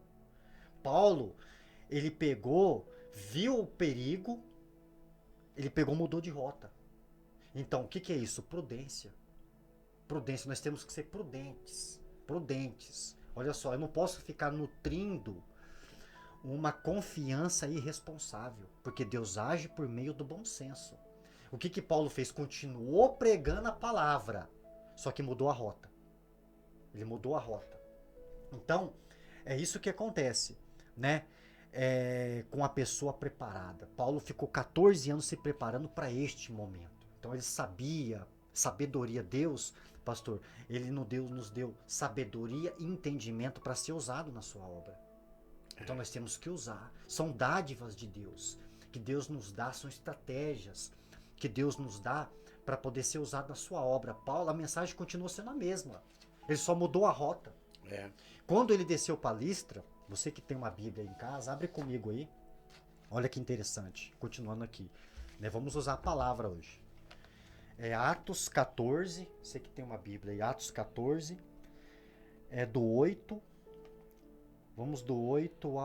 Paulo, ele viu o perigo, mudou de rota. Então, o que é isso? Prudência. Prudência, nós temos que ser prudentes. Prudentes. Olha só, eu não posso ficar nutrindo uma confiança irresponsável, porque Deus age por meio do bom senso. O que Paulo fez? Continuou pregando a palavra, só que mudou a rota. Ele mudou a rota. Então, é isso que acontece, né? Com a pessoa preparada. Paulo ficou 14 anos se preparando para este momento. Então ele sabia, sabedoria. Deus, pastor, ele nos deu sabedoria e entendimento para ser usado na sua obra. Então nós temos que usar. São dádivas de Deus, que Deus nos dá, são estratégias que Deus nos dá para poder ser usado na sua obra. Paulo, a mensagem continua sendo a mesma. Ele só mudou a rota. Quando ele desceu para Listra, você que tem uma Bíblia aí em casa, abre comigo aí. Olha que interessante. Continuando aqui. Vamos usar a palavra hoje. Atos 14. Você que tem uma Bíblia aí. Atos 14. Do 8. Vamos do 8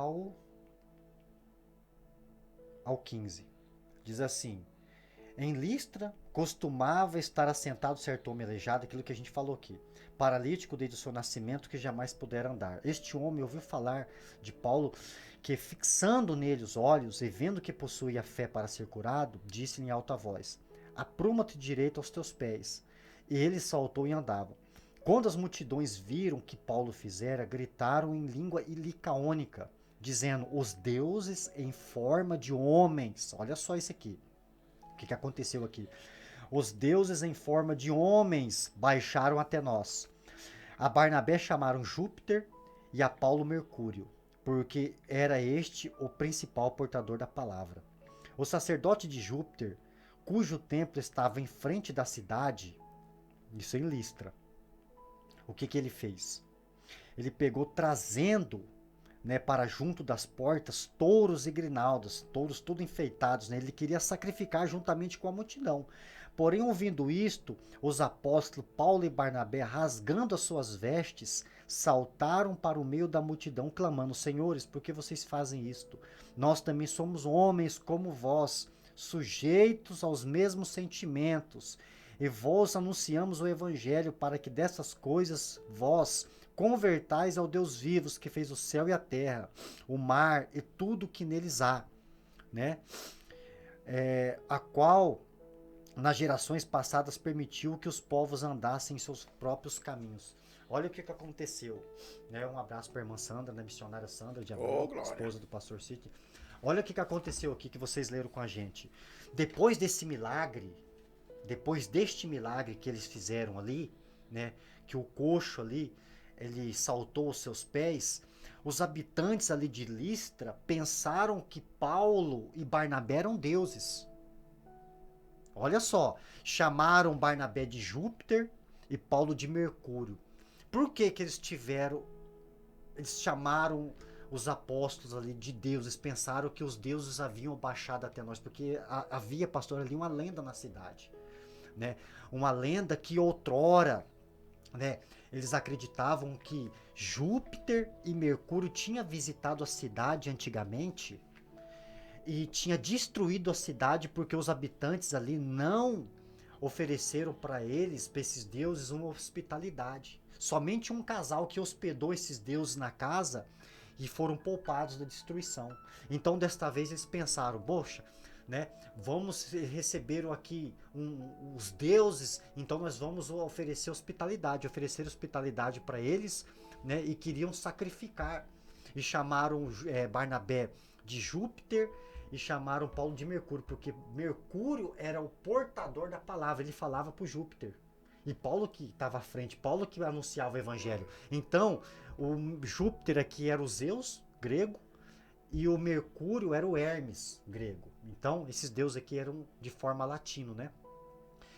ao 15. Diz assim: em Listra costumava estar assentado certo homem aleijado, aquilo que a gente falou aqui, paralítico desde o seu nascimento, que jamais pudera andar. Este homem ouviu falar de Paulo, que fixando nele os olhos e vendo que possuía fé para ser curado, disse em alta voz: apruma-te direito aos teus pés. E ele saltou e andava. Quando as multidões viram o que Paulo fizera, gritaram em língua licaônica, dizendo: os deuses em forma de homens. Olha só isso aqui. O que aconteceu aqui? Os deuses em forma de homens baixaram até nós. A Barnabé chamaram Júpiter e a Paulo Mercúrio, porque era este o principal portador da palavra. O sacerdote de Júpiter, cujo templo estava em frente da cidade, isso em Listra, o que ele fez? Ele pegou trazendo, para junto das portas touros e grinaldas, touros tudo enfeitados. Ele queria sacrificar juntamente com a multidão. Porém, ouvindo isto, os apóstolos Paulo e Barnabé, rasgando as suas vestes, saltaram para o meio da multidão, clamando: senhores, por que vocês fazem isto? Nós também somos homens como vós, sujeitos aos mesmos sentimentos, e vos anunciamos o evangelho, para que dessas coisas vós convertais ao Deus vivos, que fez o céu e a terra, o mar e tudo que neles há, a qual nas gerações passadas permitiu que os povos andassem em seus próprios caminhos. Olha o que aconteceu, Um abraço para a irmã Sandra, missionária Sandra de Abreu, esposa do pastor City. Olha o que aconteceu aqui, que vocês leram com a gente. Depois deste milagre que eles fizeram ali, que o coxo ali, ele saltou os seus pés, os habitantes ali de Listra pensaram que Paulo e Barnabé eram deuses. Olha só, chamaram Barnabé de Júpiter e Paulo de Mercúrio. Por que eles chamaram os apóstolos ali de deuses? Pensaram que os deuses haviam baixado até nós, porque havia, pastor, ali uma lenda na cidade, uma lenda que outrora, eles acreditavam que Júpiter e Mercúrio tinham visitado a cidade antigamente e tinha destruído a cidade porque os habitantes ali não ofereceram para esses deuses, uma hospitalidade. Somente um casal que hospedou esses deuses na casa e foram poupados da destruição. Então, desta vez, eles pensaram: poxa, vamos receber aqui os deuses, então nós vamos oferecer hospitalidade para eles, e queriam sacrificar. E chamaram Barnabé de Júpiter e chamaram Paulo de Mercúrio, porque Mercúrio era o portador da palavra, ele falava para o Júpiter. E Paulo que estava à frente, Paulo que anunciava o evangelho. Então, o Júpiter aqui era o Zeus, grego, e o Mercúrio era o Hermes, grego. Então, esses deuses aqui eram de forma latino, né?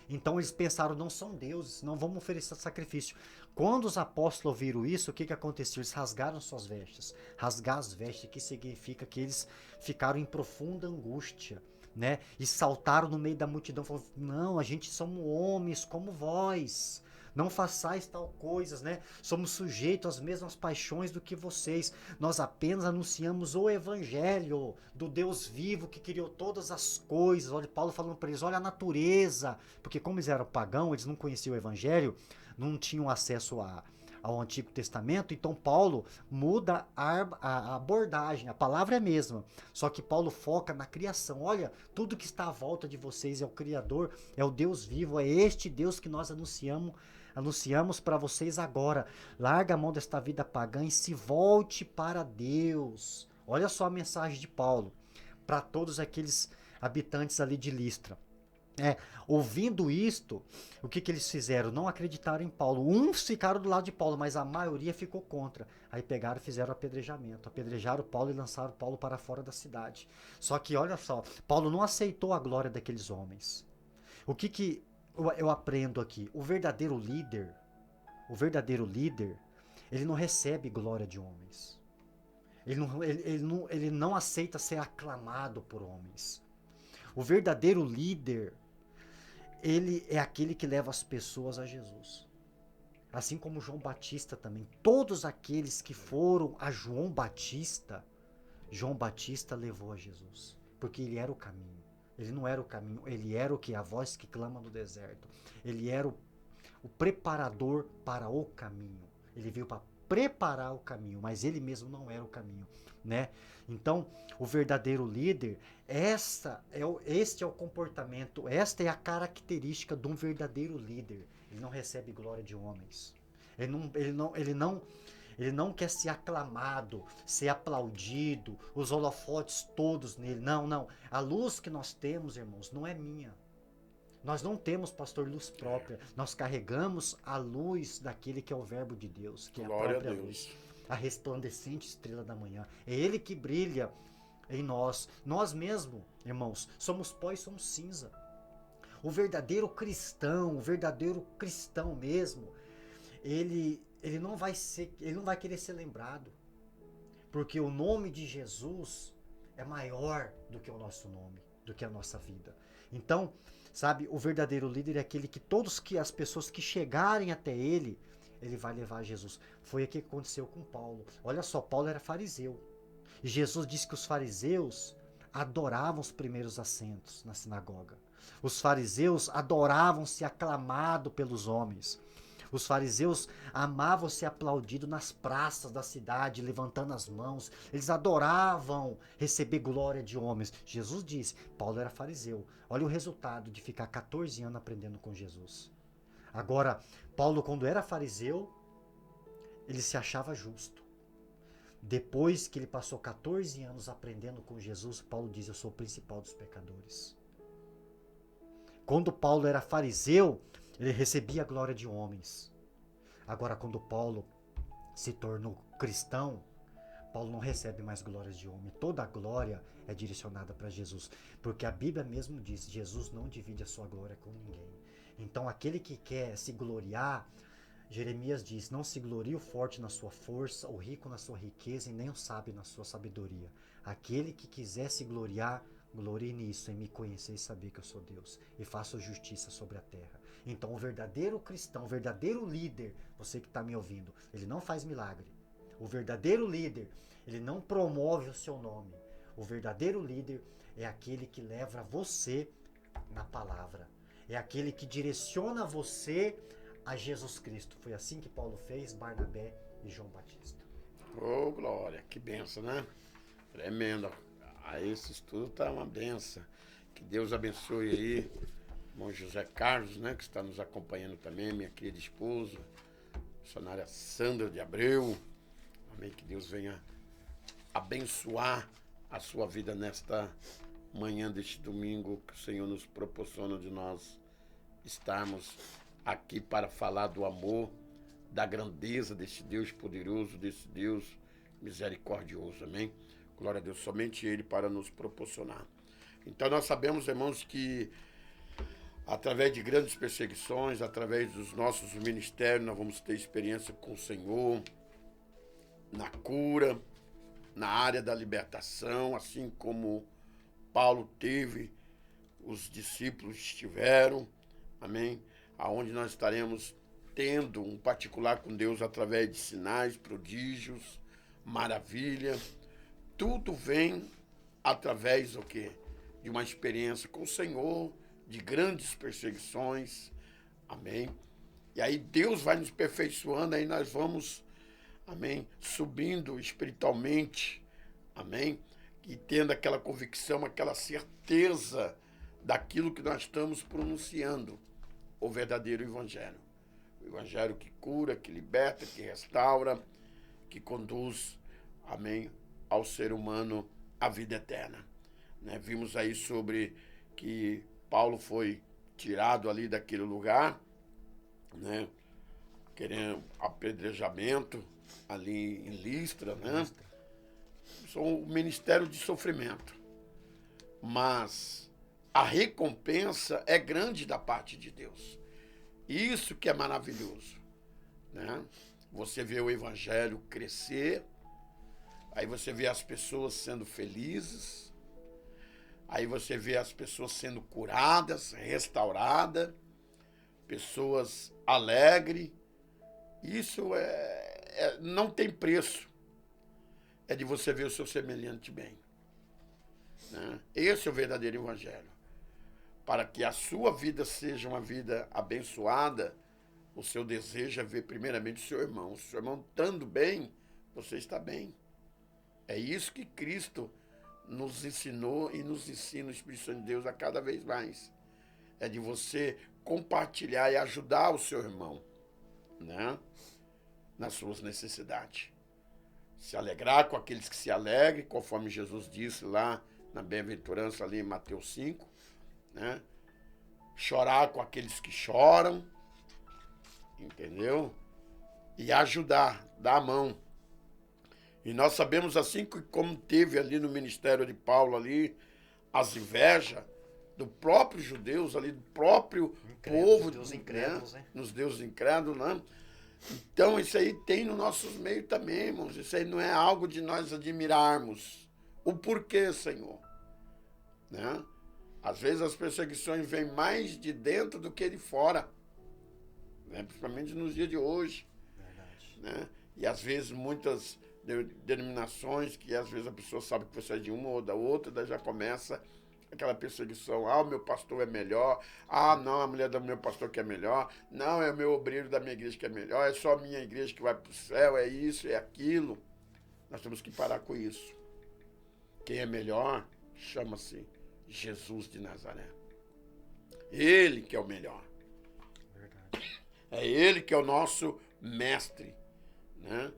Então eles pensaram, não são deuses, não vamos oferecer sacrifício. Quando os apóstolos viram isso, o que aconteceu? Eles rasgaram suas vestes. Rasgar as vestes, que significa que eles ficaram em profunda angústia, né? E saltaram no meio da multidão, falando, não, a gente somos homens como vós. Não façais tal coisas, né? Somos sujeitos às mesmas paixões do que vocês. Nós apenas anunciamos o evangelho do Deus vivo que criou todas as coisas. Olha, Paulo falando para eles, olha a natureza. Porque como eles eram pagãos, eles não conheciam o evangelho, não tinham acesso ao Antigo Testamento, então Paulo muda a abordagem, a palavra é a mesma, só que Paulo foca na criação. Olha, tudo que está à volta de vocês é o Criador, é o Deus vivo, é este Deus que nós anunciamos para vocês agora. Larga a mão desta vida pagã e se volte para Deus. Olha só a mensagem de Paulo para todos aqueles habitantes ali de Listra. Ouvindo isto, o que eles fizeram? Não acreditaram em Paulo. Uns ficaram do lado de Paulo, mas a maioria ficou contra. Aí pegaram e fizeram apedrejamento. Apedrejaram Paulo e lançaram Paulo para fora da cidade. Só que olha só, Paulo não aceitou a glória daqueles homens. O que eu aprendo aqui? O verdadeiro líder, ele não recebe glória de homens. Ele não aceita ser aclamado por homens. O verdadeiro líder, ele é aquele que leva as pessoas a Jesus. Assim como João Batista também. Todos aqueles que foram a João Batista levou a Jesus. Porque ele era o caminho. Ele não era o caminho, ele era o que? A voz que clama no deserto. Ele era o preparador para o caminho. Ele veio para preparar o caminho, mas ele mesmo não era o caminho, né? Então, o verdadeiro líder, este é o comportamento, esta é a característica de um verdadeiro líder. Ele não recebe glória de homens. Ele não quer ser aclamado, ser aplaudido, os holofotes todos nele. Não. A luz que nós temos, irmãos, não é minha. Nós não temos, pastor, luz própria. Nós carregamos a luz daquele que é o verbo de Deus, que é a própria luz. A resplandecente estrela da manhã. É ele que brilha em nós. Nós mesmos, irmãos, somos pó e somos cinza. O verdadeiro cristão mesmo, ele não vai querer ser lembrado. Porque o nome de Jesus é maior do que o nosso nome, do que a nossa vida. Então, sabe, o verdadeiro líder é aquele que as pessoas que chegarem até ele vai levar a Jesus. Foi o que aconteceu com Paulo. Olha só, Paulo era fariseu. E Jesus disse que os fariseus adoravam os primeiros assentos na sinagoga. Os fariseus adoravam ser aclamados pelos homens. Os fariseus amavam ser aplaudidos nas praças da cidade, levantando as mãos. Eles adoravam receber glória de homens. Jesus disse, Paulo era fariseu. Olha o resultado de ficar 14 anos aprendendo com Jesus. Agora, Paulo, quando era fariseu, ele se achava justo. Depois que ele passou 14 anos aprendendo com Jesus, Paulo diz, eu sou o principal dos pecadores. Quando Paulo era fariseu, ele recebia a glória de homens. Agora, quando Paulo se tornou cristão, Paulo não recebe mais glórias de homem. Toda a glória é direcionada para Jesus. Porque a Bíblia mesmo diz, Jesus não divide a sua glória com ninguém. Então, aquele que quer se gloriar, Jeremias diz, não se glorie o forte na sua força, o rico na sua riqueza e nem o sábio na sua sabedoria. Aquele que quiser se gloriar, glorie nisso, em me conhecer e saber que eu sou Deus. E faço justiça sobre a terra. Então o verdadeiro cristão, o verdadeiro líder, você que está me ouvindo, ele não faz milagre. O verdadeiro líder, ele não promove o seu nome. O verdadeiro líder é aquele que leva você na palavra. É aquele que direciona você a Jesus Cristo. Foi assim que Paulo fez, Barnabé e João Batista. Ô, glória, que benção, né? Tremendo. Esse estudo tá uma benção. Que Deus abençoe aí, irmão José Carlos, né? Que está nos acompanhando também, minha querida esposa, missionária Sandra de Abreu. Amém, que Deus venha abençoar a sua vida nesta manhã deste domingo que o Senhor nos proporciona de nós estarmos aqui para falar do amor, da grandeza desse Deus poderoso, desse Deus misericordioso, amém? Glória a Deus, somente Ele para nos proporcionar. Então nós sabemos, irmãos, que através de grandes perseguições, através dos nossos ministérios, nós vamos ter experiência com o Senhor, na cura, na área da libertação, assim como Paulo teve, os discípulos tiveram, amém? Aonde nós estaremos tendo um particular com Deus através de sinais, prodígios, maravilha. Tudo vem através do quê? De uma experiência com o Senhor, de grandes perseguições, amém? E aí Deus vai nos aperfeiçoando, aí nós vamos, amém, subindo espiritualmente, amém? E tendo aquela convicção, aquela certeza daquilo que nós estamos pronunciando, o verdadeiro evangelho. O evangelho que cura, que liberta, que restaura, que conduz, amém, ao ser humano a vida eterna. Né? Vimos aí sobre que Paulo foi tirado ali daquele lugar, né? Querendo apedrejamento ali em Listra, né? São o ministério de sofrimento. Mas a recompensa é grande da parte de Deus. Isso que é maravilhoso, né? Você vê o evangelho crescer, aí você vê as pessoas sendo felizes, aí você vê as pessoas sendo curadas, restauradas, pessoas alegres. Isso não tem preço. É de você ver o seu semelhante bem. Né? Esse é o verdadeiro evangelho. Para que a sua vida seja uma vida abençoada, o seu desejo é ver primeiramente o seu irmão. O seu irmão estando bem, você está bem. É isso que Cristo nos ensinou e nos ensina, o Espírito Santo de Deus, a cada vez mais. É de você compartilhar e ajudar o seu irmão, né? Nas suas necessidades. Se alegrar com aqueles que se alegrem, conforme Jesus disse lá na bem-aventurança, ali em Mateus 5, né? Chorar com aqueles que choram, entendeu? E ajudar, dar a mão. E nós sabemos assim que como teve ali no ministério de Paulo ali, as invejas do próprio judeus ali, do próprio povo, Deus incrédulos, né? Nos deuses incrédulos, né? Então isso aí tem no nossos meios também, irmãos. Isso aí não é algo de nós admirarmos. O porquê, Senhor? Né? Às vezes as perseguições vêm mais de dentro do que de fora, né? Principalmente nos dias de hoje. Verdade. Né? E às vezes muitas denominações que às vezes a pessoa sabe que você é de uma ou da outra, daí já começa aquela perseguição. Ah, o meu pastor é melhor. Ah, não, a mulher do meu pastor que é melhor. Não, é o meu obreiro da minha igreja que é melhor. É só a minha igreja que vai para o céu. É isso, é aquilo. Nós temos que parar com isso. Quem é melhor chama-se Jesus de Nazaré. Ele que é o melhor. Verdade. É Ele que é o nosso mestre, né?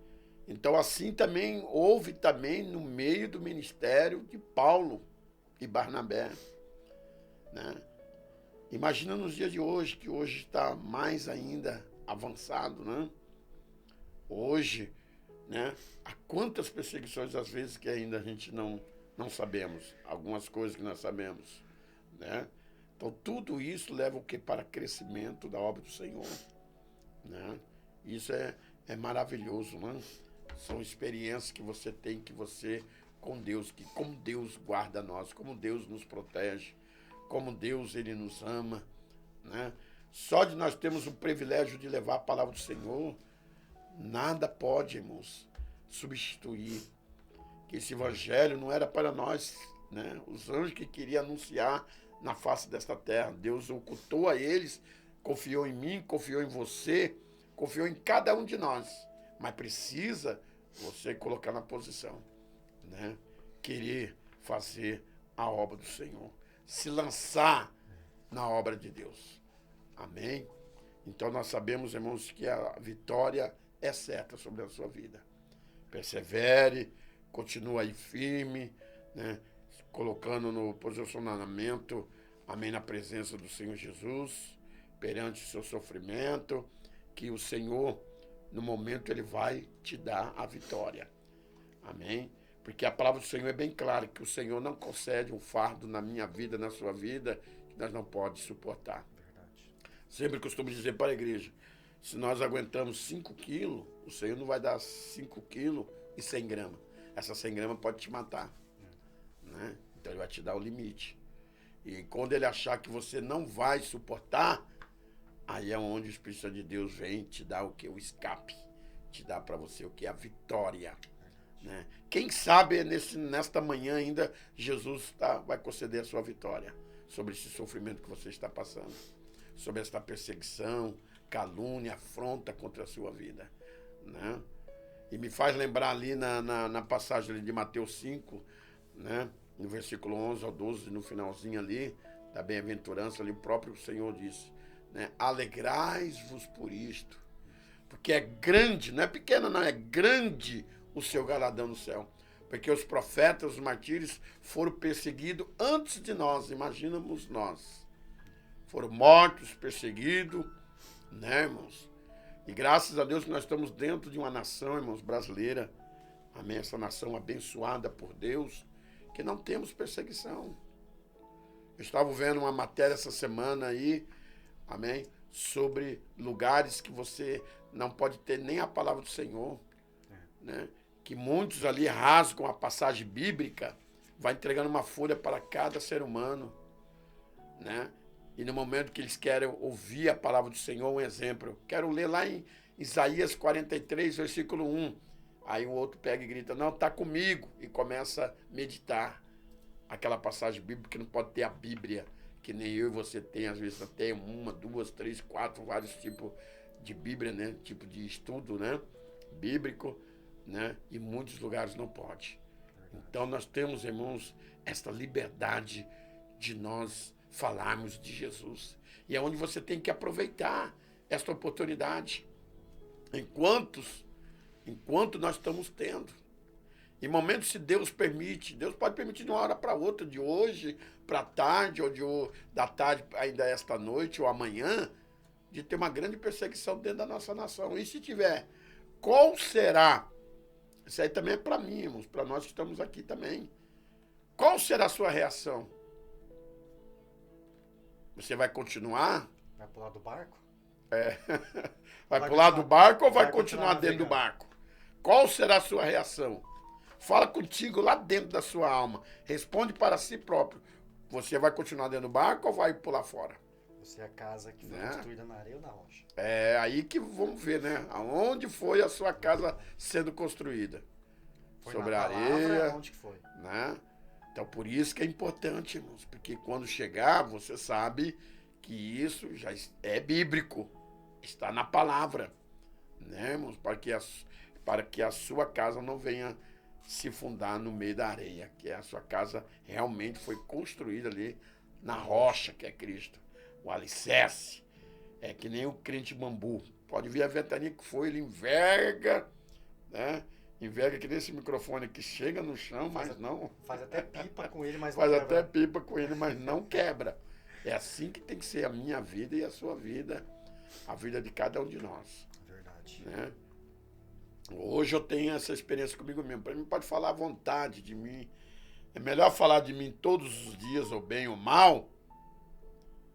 Então assim também houve também no meio do ministério de Paulo e Barnabé, né? Imagina nos dias de hoje, que hoje está mais ainda avançado, né? Hoje, né? Há quantas perseguições às vezes que ainda a gente não sabemos, algumas coisas que nós sabemos, né? Então tudo isso leva o que? Para crescimento da obra do Senhor, né? Isso é maravilhoso, né? São experiências que você tem, que você com Deus, que como Deus guarda nós, como Deus nos protege, como Deus Ele nos ama, né? Só de nós termos o privilégio de levar a palavra do Senhor, nada pode, irmãos, substituir. Que esse evangelho não era para nós, né? Os anjos que queriam anunciar na face desta terra, Deus ocultou a eles, confiou em mim, confiou em você, confiou em cada um de nós, mas precisa você colocar na posição, né? Querer fazer a obra do Senhor, se lançar na obra de Deus. Amém? Então nós sabemos, irmãos, que a vitória é certa sobre a sua vida. Persevere, continua aí firme, né? colocando no posicionamento, amém, na presença do Senhor Jesus, perante o seu sofrimento, que o Senhor, no momento, Ele vai te dar a vitória. Amém? Porque a palavra do Senhor é bem clara, que o Senhor não concede um fardo na minha vida, na sua vida, que nós não podemos suportar. Verdade. Sempre costumo dizer para a igreja, se nós aguentamos 5 quilos, o Senhor não vai dar 5 quilos e 100 gramas. Essa 100 gramas pode te matar. Né? Então Ele vai te dar o limite. E quando Ele achar que você não vai suportar, aí é onde o Espírito Santo de Deus vem te dar o que? O escape. Te dá para você o que? A vitória. Né? Quem sabe nesta manhã ainda Jesus vai conceder a sua vitória sobre esse sofrimento que você está passando, sobre esta perseguição, calúnia, afronta contra a sua vida. Né? E me faz lembrar ali na passagem ali de Mateus 5, né? No versículo 11 ao 12, no finalzinho ali, da bem-aventurança, ali o próprio Senhor disse, né? Alegrais-vos por isto, porque é grande, não é pequeno não, é grande o seu galardão no céu. Porque os profetas, os martírios, foram perseguidos antes de nós, imaginamos nós. Foram mortos, perseguidos, né, irmãos? E graças a Deus que nós estamos dentro de uma nação, irmãos, brasileira, amém? Essa nação abençoada por Deus, que não temos perseguição. Eu estava vendo uma matéria essa semana aí, amém? Sobre lugares que você não pode ter nem a palavra do Senhor, né? Que muitos ali rasgam a passagem bíblica, vai entregando uma folha para cada ser humano, né? E no momento que eles querem ouvir a palavra do Senhor, um exemplo, eu quero ler lá em Isaías 43, versículo 1. Aí o outro pega e grita, não, está comigo, e começa a meditar aquela passagem bíblica que não pode ter a Bíblia, que nem eu e você tem, às vezes tem 1, 2, 3, 4, vários tipos de Bíblia, né? Tipo de estudo, né? Bíblico, né? E muitos lugares não pode. Então nós temos, irmãos, esta liberdade de nós falarmos de Jesus. E é onde você tem que aproveitar esta oportunidade. Enquanto nós estamos tendo. Em momentos, se Deus permite, Deus pode permitir de uma hora para outra, de hoje para tarde, ou da tarde ainda esta noite, ou amanhã, de ter uma grande perseguição dentro da nossa nação. E se tiver, qual será? Isso aí também é para mim, irmãos, para nós que estamos aqui também. Qual será a sua reação? Você vai continuar? Vai pular do barco? É. Vai pular do barco ou vai continuar dentro do barco? Qual será a sua reação? Fala contigo lá dentro da sua alma. Responde para si próprio. Você vai continuar dentro do barco ou vai pular fora? Você é a casa que foi construída na areia ou na rocha? É aí que vamos ver, né? Aonde foi a sua casa sendo construída? Foi sobre na a palavra, areia, onde que foi? né? Então, por isso que é importante, irmãos, porque quando chegar, você sabe que isso já é bíblico, está na palavra, né, irmãos? Para que a sua casa não venha se fundar no meio da areia, que a sua casa realmente foi construída ali na rocha, que é Cristo. O alicerce é que nem o crente bambu. Pode ver a ventania que foi, ele enverga, né? Enverga que nesse microfone que chega no chão, mas não... Faz até pipa com ele, mas não Faz quebra. até pipa com ele, mas não quebra. É assim que tem que ser a minha vida e a sua vida, a vida de cada um de nós. Verdade. Né? Hoje eu tenho essa experiência comigo mesmo. Para mim pode falar à vontade de mim. É melhor falar de mim todos os dias, ou bem ou mal.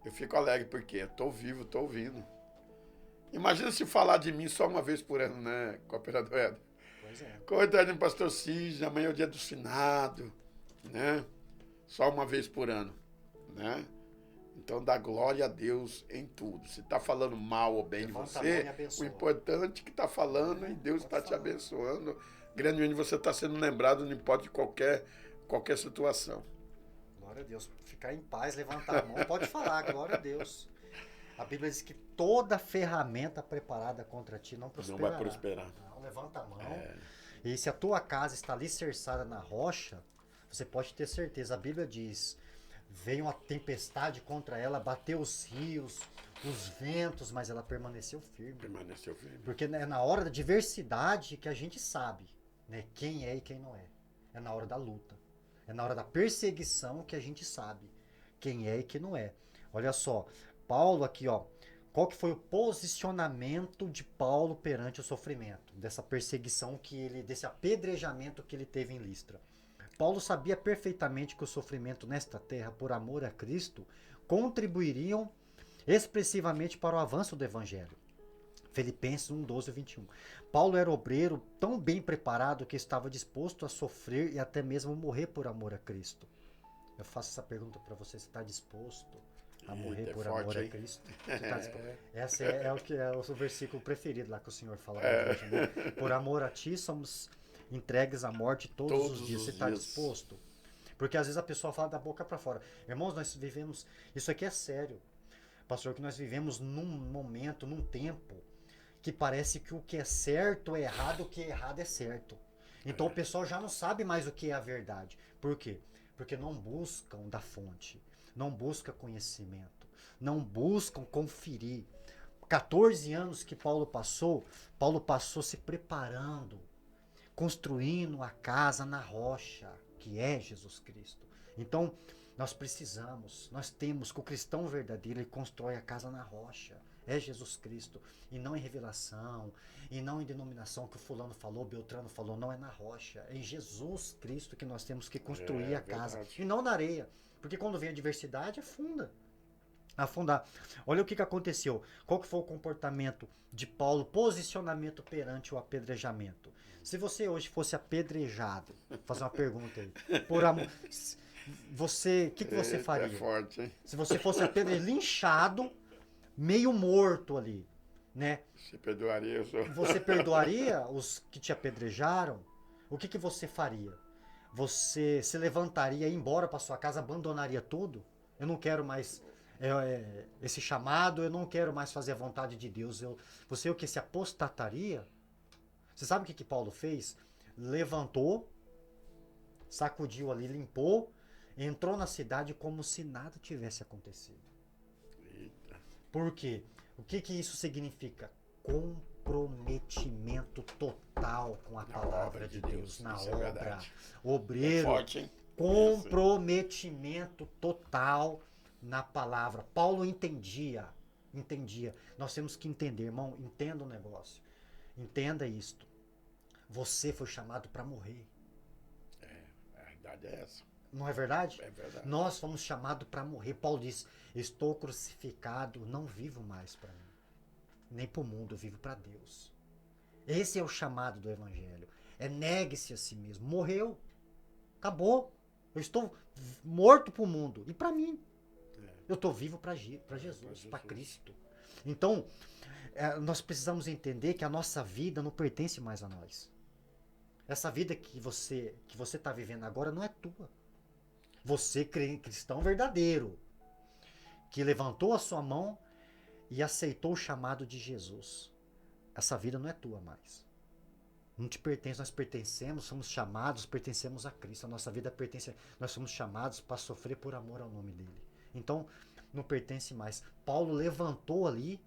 Eu fico alegre porque eu estou vivo, estou ouvindo. Imagina se falar de mim só uma vez por ano, né, cooperador Eder? Pois é. Coitado do pastor Cid, amanhã é o dia do finado, né? Só uma vez por ano, né? Então dá glória a Deus em tudo. Se está falando mal ou bem Levanta de a mão e você, abençoa. o importante é que está falando e Deus está te abençoando. Grandemente você está sendo lembrado, não importa de qualquer situação. Glória a Deus. Ficar em paz, levantar a mão, pode falar, glória a Deus. A Bíblia diz que toda ferramenta preparada contra ti não prosperará. Não vai prosperar. Não, levanta a mão. E se a tua casa está alicerçada na rocha, você pode ter certeza. A Bíblia diz, veio uma tempestade contra ela, bateu os rios, os ventos, mas ela permaneceu firme. Permaneceu firme. Porque é na hora da diversidade que a gente sabe, né, quem é e quem não é. É na hora da luta. É na hora da perseguição que a gente sabe quem é e quem não é. Olha só, Paulo aqui, ó. Qual que foi o posicionamento de Paulo perante o sofrimento, dessa perseguição desse apedrejamento que ele teve em Listra? Paulo sabia perfeitamente que o sofrimento nesta terra, por amor a Cristo, contribuiriam expressivamente para o avanço do evangelho. Filipenses 1, 12 e 21. Paulo era obreiro tão bem preparado que estava disposto a sofrer e até mesmo morrer por amor a Cristo. Eu faço essa pergunta para você: você está disposto a morrer por amor a Cristo? Tá Esse é o versículo preferido lá que o Senhor fala da igreja, né? Por amor a ti somos entregues à morte todos os dias. Você está disposto? Porque às vezes a pessoa fala da boca para fora. Irmãos, nós vivemos... Isso aqui é sério. Pastor, que nós vivemos num momento, num tempo, que parece que o que é certo é errado, o que é errado é certo. Então o pessoal já não sabe mais o que é a verdade. Por quê? Porque não buscam da fonte, não buscam conhecimento, não buscam conferir. 14 anos que Paulo passou se preparando, construindo a casa na rocha, que é Jesus Cristo. Então, nós temos que o cristão verdadeiro, ele constrói a casa na rocha. É Jesus Cristo. E não em revelação, e não em denominação que o fulano falou, Beltrano falou. Não, é na rocha. É em Jesus Cristo que nós temos que construir a casa. Verdade. E não na areia. Porque quando vem a adversidade, afundar. Olha o que aconteceu. Qual que foi o comportamento de Paulo, posicionamento perante o apedrejamento? Se você hoje fosse apedrejado, vou fazer uma pergunta aí, por amor, o que você faria? É forte, hein? Se você fosse apedrejado, linchado, meio morto ali, né? Você perdoaria os que te apedrejaram? O que você faria? Você se levantaria, ia embora para sua casa, abandonaria tudo? Eu não quero mais esse chamado, eu não quero mais fazer a vontade de Deus. Você o que? Se apostataria? Você sabe o que Paulo fez? Levantou, sacudiu ali, limpou, entrou na cidade como se nada tivesse acontecido. Eita. Por quê? O que isso significa? Comprometimento total com a palavra de Deus, na obra. Obreiro, forte, hein? Comprometimento total na palavra. Paulo entendia. Nós temos que entender, irmão, entenda o negócio. Entenda isto. Você foi chamado para morrer. A verdade é essa. Não é verdade? É verdade. Nós fomos chamados para morrer. Paulo diz: estou crucificado, não vivo mais para mim. Nem para o mundo, eu vivo para Deus. Esse é o chamado do evangelho. Negue-se a si mesmo. Morreu. Acabou. Eu estou morto para o mundo. E para mim. Eu estou vivo para Jesus, para Cristo. Então, nós precisamos entender que a nossa vida não pertence mais a nós. Essa vida que você está vivendo agora não é tua. Você, cristão verdadeiro, que levantou a sua mão e aceitou o chamado de Jesus. Essa vida não é tua mais. Não te pertence, nós pertencemos, somos chamados, pertencemos a Cristo. A nossa vida pertence, nós somos chamados para sofrer por amor ao nome dele. Então, não pertence mais. Paulo levantou ali,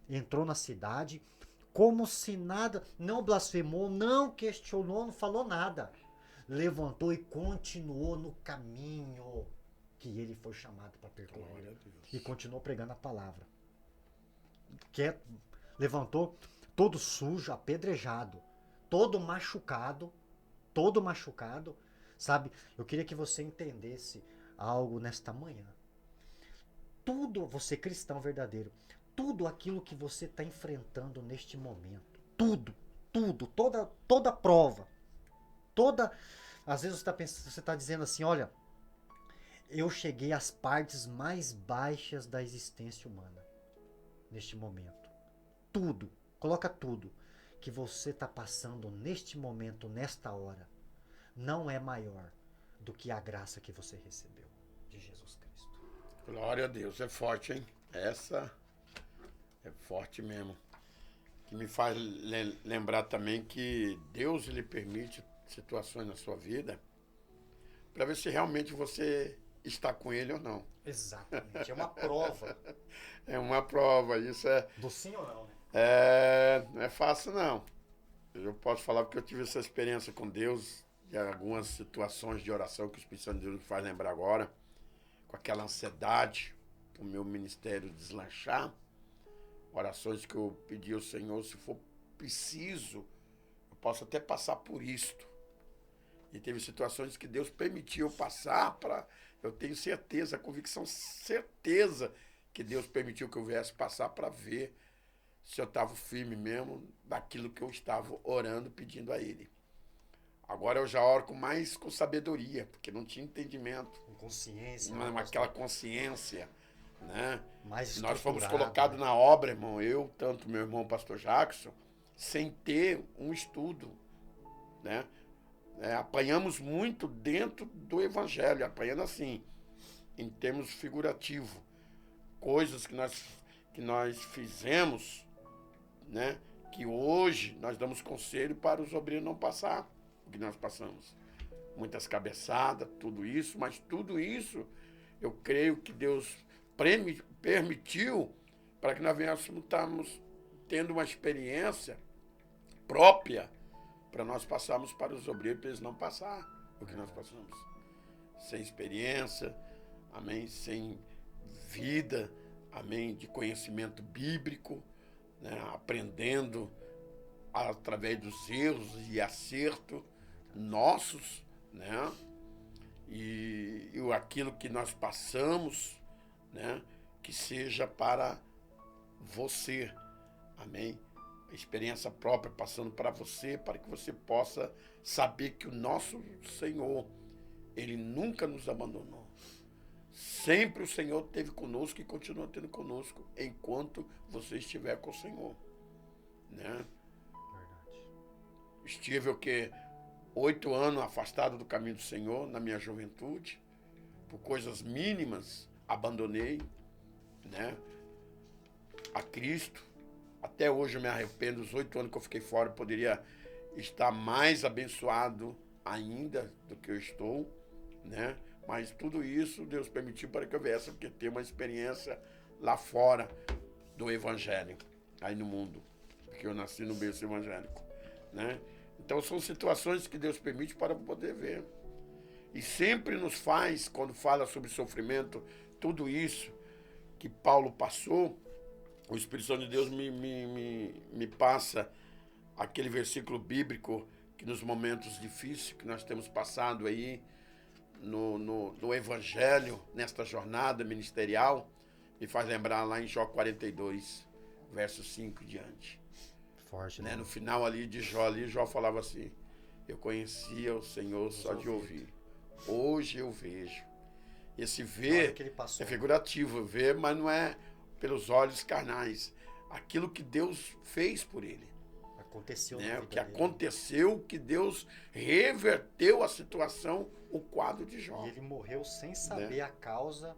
entrou na cidade, como se nada, não blasfemou, não questionou, não falou nada. Levantou e continuou no caminho que ele foi chamado para percorrer. E continuou pregando a palavra. Levantou todo sujo, apedrejado, todo machucado, sabe? Eu queria que você entendesse algo nesta manhã. Tudo, você cristão verdadeiro, tudo aquilo que você está enfrentando neste momento, tudo, toda prova, às vezes você está dizendo assim, olha, eu cheguei às partes mais baixas da existência humana, neste momento. Tudo, coloca tudo que você está passando neste momento, nesta hora, não é maior do que a graça que você recebeu de Jesus Cristo. Glória a Deus, é forte, hein? Essa é forte mesmo. Que me faz lembrar também que Deus ele permite situações na sua vida para ver se realmente você está com ele ou não. Exatamente, é uma prova. É uma prova, isso é... Do sim ou não, né? Não é fácil não. Eu posso falar porque eu tive essa experiência com Deus de algumas situações de oração que o Espírito Santo de Deus me faz lembrar agora, com aquela ansiedade para o meu ministério deslanchar, orações que eu pedi ao Senhor, se for preciso, eu posso até passar por isto. E teve situações que Deus permitiu eu passar para... Eu tenho certeza, convicção, certeza que Deus permitiu que eu viesse passar para ver se eu estava firme mesmo daquilo que eu estava orando, pedindo a Ele. Agora eu já oro com sabedoria, porque não tinha entendimento. Com consciência. Não, aquela consciência, né? Mais Nós fomos estruturado, colocados né? na obra, irmão, eu, tanto meu irmão, pastor Jackson, sem ter um estudo, né? Apanhamos muito dentro do evangelho, apanhando assim, em termos figurativos, coisas que nós fizemos, né? Que hoje nós damos conselho para os obreiros não passar o que nós passamos. Muitas cabeçadas, tudo isso, mas tudo isso eu creio que Deus permitiu para que nós venhamos tendo uma experiência própria para nós passarmos para os obreiros, para eles não passar o que nós passamos. Sem experiência, amém, sem vida, amém, de conhecimento bíblico, né, aprendendo através dos erros e acertos nossos, né, e aquilo que nós passamos, né, que seja para você, amém, experiência própria passando para você, para que você possa saber que o nosso Senhor, Ele nunca nos abandonou. Sempre o Senhor esteve conosco e continua tendo conosco enquanto você estiver com o Senhor, né? Verdade. Estive o quê? 8 anos afastado do caminho do Senhor na minha juventude, por coisas mínimas, abandonei, né, a Cristo. Até hoje eu me arrependo, os 8 anos que eu fiquei fora, eu poderia estar mais abençoado ainda do que eu estou, né? Mas tudo isso Deus permitiu para que eu viesse, porque ter uma experiência lá fora do evangelho, aí no mundo, porque eu nasci no berço evangélico, né? Então são situações que Deus permite para poder ver. E sempre nos faz, quando fala sobre sofrimento, tudo isso que Paulo passou, o Espírito Santo de Deus me passa aquele versículo bíblico que nos momentos difíceis que nós temos passado aí no Evangelho, nesta jornada ministerial, me faz lembrar lá em Jó 42, verso 5 diante. Forte, Né? né? No final ali de Jó, Jó falava assim: eu conhecia o Senhor só de ouvir. Hoje eu vejo. Esse ver que ele passou, é figurativo, ver, mas não é pelos olhos carnais. Aquilo que Deus fez por ele. aconteceu na Né? vida O que dele. aconteceu, que Deus reverteu a situação, o quadro de Jó. E ele morreu sem saber a causa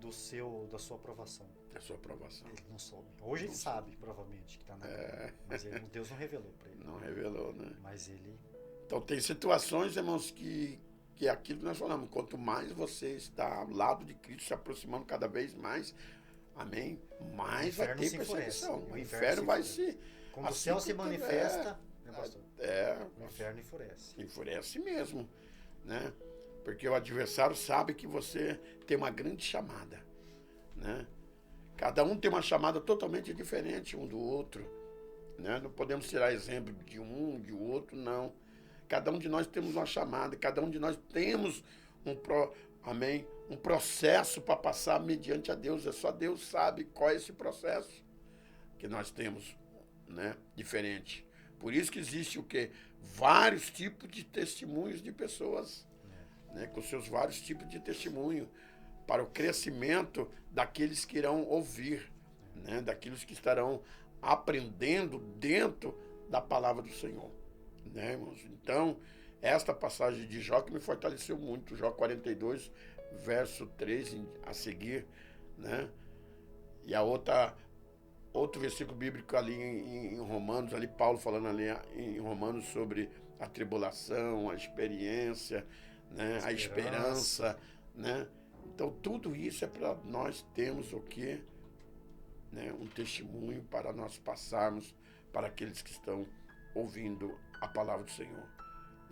da sua aprovação. A sua aprovação. Ele não soube. Hoje ele sabe, provavelmente, que está na glória. Mas Deus não revelou para ele. Não revelou, né? Mas ele... Então tem situações, irmãos, que é aquilo que nós falamos. Quanto mais você está ao lado de Cristo, se aproximando cada vez mais, amém, mais vai ter perseguição. O inferno vai se... Quando o céu se manifesta, né, pastor? O inferno enfurece. Enfurece mesmo, né? Porque o adversário sabe que você tem uma grande chamada, né? Cada um tem uma chamada totalmente diferente um do outro, né? Não podemos tirar exemplo de um, de outro, não. Cada um de nós temos uma chamada, cada um de nós temos um processo para passar mediante a Deus. É só Deus sabe qual é esse processo que nós temos, né? Diferente. Por isso que existe o quê? Vários tipos de testemunhos de pessoas, né? Com seus vários tipos de testemunho, para o crescimento daqueles que irão ouvir, né? Daqueles que estarão aprendendo dentro da palavra do Senhor, né, irmãos? Então, esta passagem de Jó que me fortaleceu muito, Jó 42, verso 3 a seguir, né? E outro versículo bíblico ali em Romanos, ali Paulo falando ali em Romanos sobre a tribulação, a experiência, né? A esperança, né? Então tudo isso é para nós termos o quê? Né? Um testemunho para nós passarmos para aqueles que estão ouvindo a palavra do Senhor.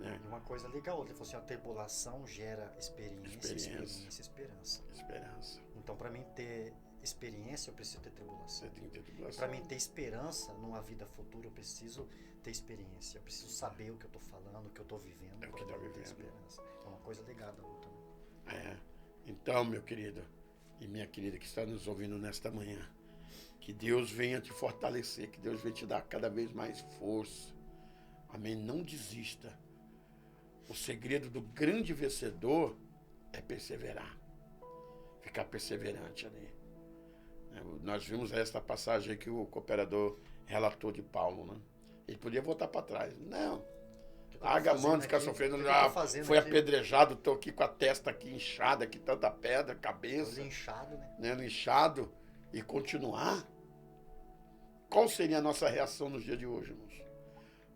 Né? E uma coisa legal, ele falou assim, a tribulação gera experiência. Esperança. Esperança. Então, para mim ter experiência, eu preciso ter tribulação. Você tem que ter tribulação. Para mim ter esperança numa vida futura, eu preciso ter experiência. Eu preciso saber o que eu estou falando, o que eu estou vivendo. É o que está vivendo. Esperança. É uma coisa ligada à luta. Né? Então, meu querido e minha querida que está nos ouvindo nesta manhã, que Deus venha te fortalecer, que Deus venha te dar cada vez mais força. Amém? Não desista. O segredo do grande vencedor é perseverar. Ficar perseverante ali. Nós vimos esta passagem que o cooperador relatou de Paulo, né? Ele podia voltar para trás. Não. Larga a mão de ficar sofrendo. Foi apedrejado, estou aqui com a testa aqui inchada, aqui tanta pedra, cabeça. Linchado, né? Linchado. E continuar. Qual seria a nossa reação nos dias de hoje, irmãos?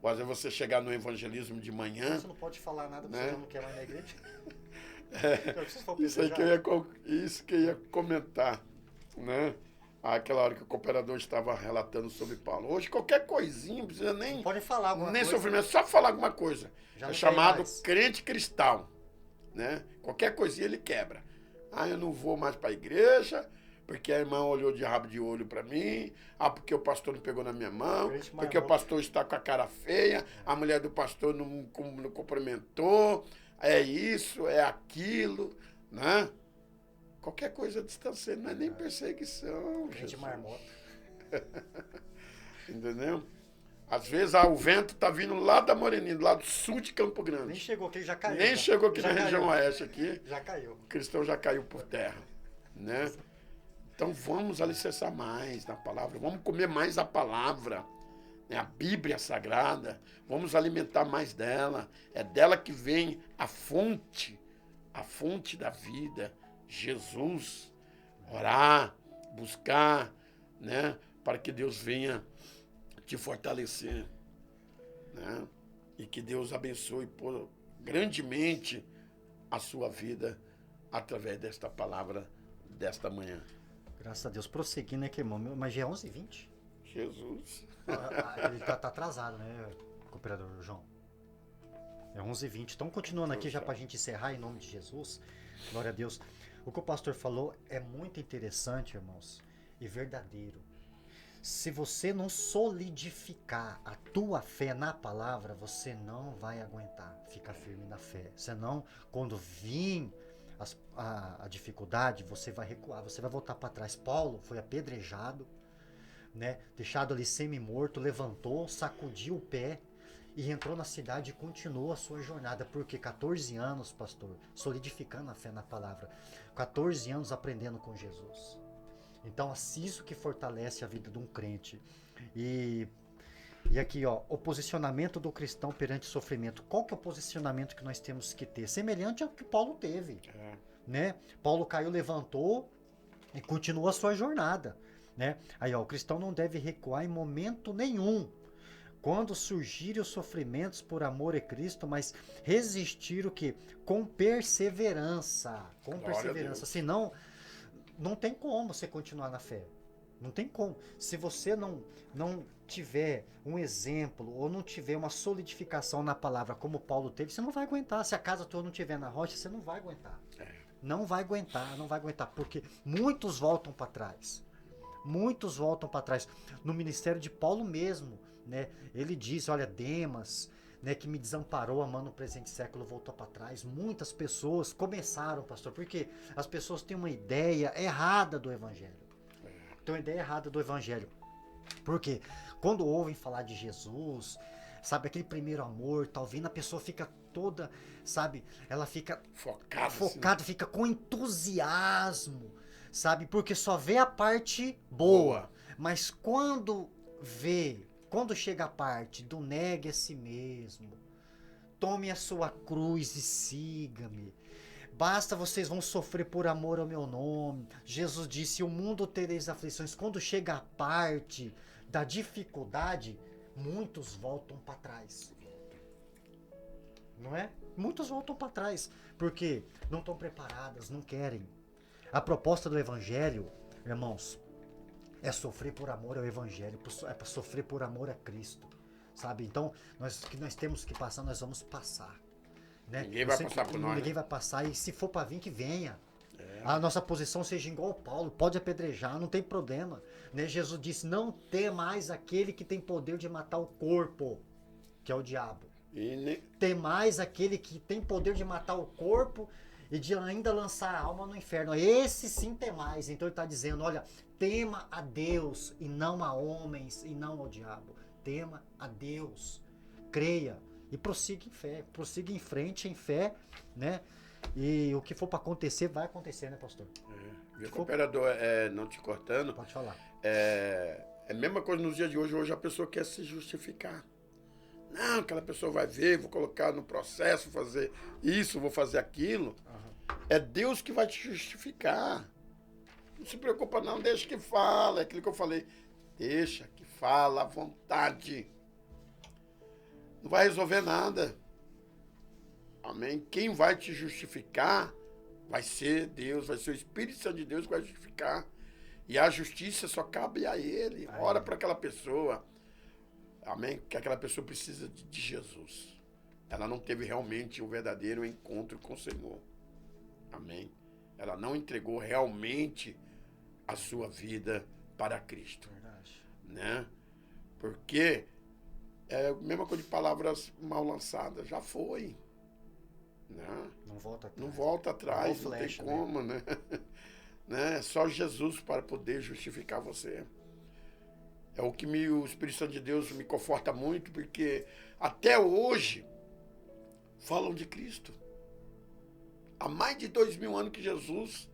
Ou às vezes você chegar no evangelismo de manhã. Você não pode falar nada, porque você não quer mais na igreja. Isso que eu ia comentar, né? Aquela hora que o cooperador estava relatando sobre Paulo. Hoje qualquer coisinha, não precisa nem... Pode falar alguma nem coisa. Sofrimento, só falar alguma coisa. Já é chamado mais. crente cristão, né? Qualquer coisinha ele quebra. Eu não vou mais para a igreja, porque a irmã olhou de rabo de olho para mim. Porque o pastor não pegou na minha mão. Porque o pastor está com a cara feia. A mulher do pastor não cumprimentou. É isso, é aquilo, né? Qualquer coisa distanciando, não é nem perseguição. Gente marmota. Entendeu? Às vezes o vento está vindo lá da Moreninha, lá do sul de Campo Grande. Nem chegou aqui, já caiu. Nem chegou aqui na região oeste aqui. Já caiu. O cristão já caiu por terra, né? Então vamos alicerçar mais na palavra, vamos comer mais a palavra, né? A Bíblia Sagrada, vamos alimentar mais dela. É dela que vem a fonte da vida, Jesus. Orar, buscar, né? Para que Deus venha te fortalecer, né? E que Deus abençoe grandemente a sua vida através desta palavra desta manhã. Graças a Deus. Prosseguindo aqui, irmão. Mas já é 11h20. Jesus. Ele tá atrasado, né, cooperador João? É 11h20. Então, continuando aqui, já pra gente encerrar, em nome de Jesus. Glória a Deus. O que o pastor falou é muito interessante, irmãos, e verdadeiro. Se você não solidificar a tua fé na palavra, você não vai aguentar ficar firme na fé. Senão, quando vir a dificuldade, você vai recuar, você vai voltar para trás. Paulo foi apedrejado, né, deixado ali semi-morto, levantou, sacudiu o pé e entrou na cidade e continuou a sua jornada. Porque 14 anos, pastor, solidificando a fé na palavra. 14 anos aprendendo com Jesus. Então, isso que fortalece a vida de um crente. E aqui, ó, o posicionamento do cristão perante o sofrimento. Qual que é o posicionamento que nós temos que ter? Semelhante ao que Paulo teve. Né? Paulo caiu, levantou e continuou a sua jornada. Né? Aí, ó, o cristão não deve recuar em momento nenhum. Quando surgirem os sofrimentos por amor a Cristo, mas resistir o quê? Com perseverança. Com perseverança. Senão, não tem como você continuar na fé. Não tem como. Se você não tiver um exemplo ou não tiver uma solidificação na palavra como Paulo teve, você não vai aguentar. Se a casa tua não estiver na rocha, você não vai aguentar. Não vai aguentar, porque muitos voltam para trás. Muitos voltam para trás. No ministério de Paulo mesmo, né, ele diz, olha, Demas, né, que me desamparou amando o presente século, voltou para trás. Muitas pessoas começaram, pastor, porque as pessoas têm uma ideia errada do evangelho. Tem uma ideia errada do evangelho. Porque quando ouvem falar de Jesus, sabe, aquele primeiro amor, tá ouvindo, a pessoa fica toda, sabe, ela fica focada, fica com entusiasmo, sabe, porque só vê a parte boa. Mas quando chega a parte do negue a si mesmo, tome a sua cruz e siga-me, basta, vocês vão sofrer por amor ao meu nome. Jesus disse, o mundo tereis aflições. Quando chega a parte da dificuldade, muitos voltam para trás. Não é? Muitos voltam para trás, porque não estão preparadas, não querem. A proposta do evangelho, irmãos, é sofrer por amor ao evangelho, é para sofrer por amor a Cristo, sabe? Então, que nós temos que passar, nós vamos passar. né? Ninguém vai passar por nós, Ninguém né? vai passar, e se for para vir, que venha. A nossa posição seja igual ao Paulo, pode apedrejar, não tem problema. Né? Jesus disse, não temais aquele que tem poder de matar o corpo, que é o diabo. Temais aquele que tem poder de matar o corpo e de ainda lançar a alma no inferno. Esse sim temais. Então ele está dizendo, olha, tema a Deus e não a homens e não ao diabo. Tema a Deus. Creia e prossiga em fé. Prossiga em frente em fé, né? E o que for para acontecer, vai acontecer, né, pastor? Viu, cooperador, não te cortando. Pode falar. É a mesma coisa nos dias de hoje. Hoje a pessoa quer se justificar. Não, aquela pessoa vai ver, vou colocar no processo, fazer isso, vou fazer aquilo. Uhum. É Deus que vai te justificar. Não se preocupa não, deixa que fala. É aquilo que eu falei. Deixa que fala à vontade. Não vai resolver nada. Amém? Quem vai te justificar vai ser Deus, vai ser o Espírito Santo de Deus que vai justificar. E a justiça só cabe a Ele. Ora para aquela pessoa. Amém? Que aquela pessoa precisa de Jesus. Ela não teve realmente um verdadeiro encontro com o Senhor. Amém? Ela não entregou realmente a sua vida para Cristo. Verdade. Né? Porque é a mesma coisa de palavras mal lançadas. Já foi. Não volta atrás. Não volta atrás, não flecha, tem como, né? Né? Só Jesus para poder justificar você. É o que o Espírito Santo de Deus me conforta muito, porque até hoje falam de Cristo. Há mais de 2000 anos que Jesus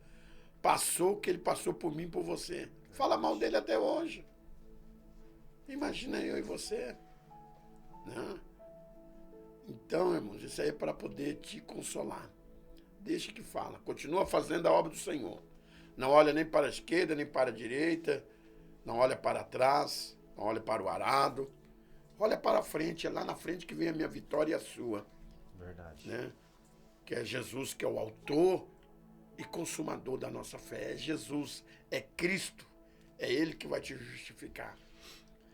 passou, que ele passou por mim e por você. Fala mal dele até hoje. Imagina eu e você. Né? Então, irmãos, isso aí é para poder te consolar. Deixa que fala. Continua fazendo a obra do Senhor. Não olha nem para a esquerda, nem para a direita. Não olha para trás. Não olha para o arado. Olha para a frente. É lá na frente que vem a minha vitória e a sua. Verdade. Né? Que é Jesus, que é o autor e consumador da nossa fé. É Jesus. É Cristo. É Ele que vai te justificar.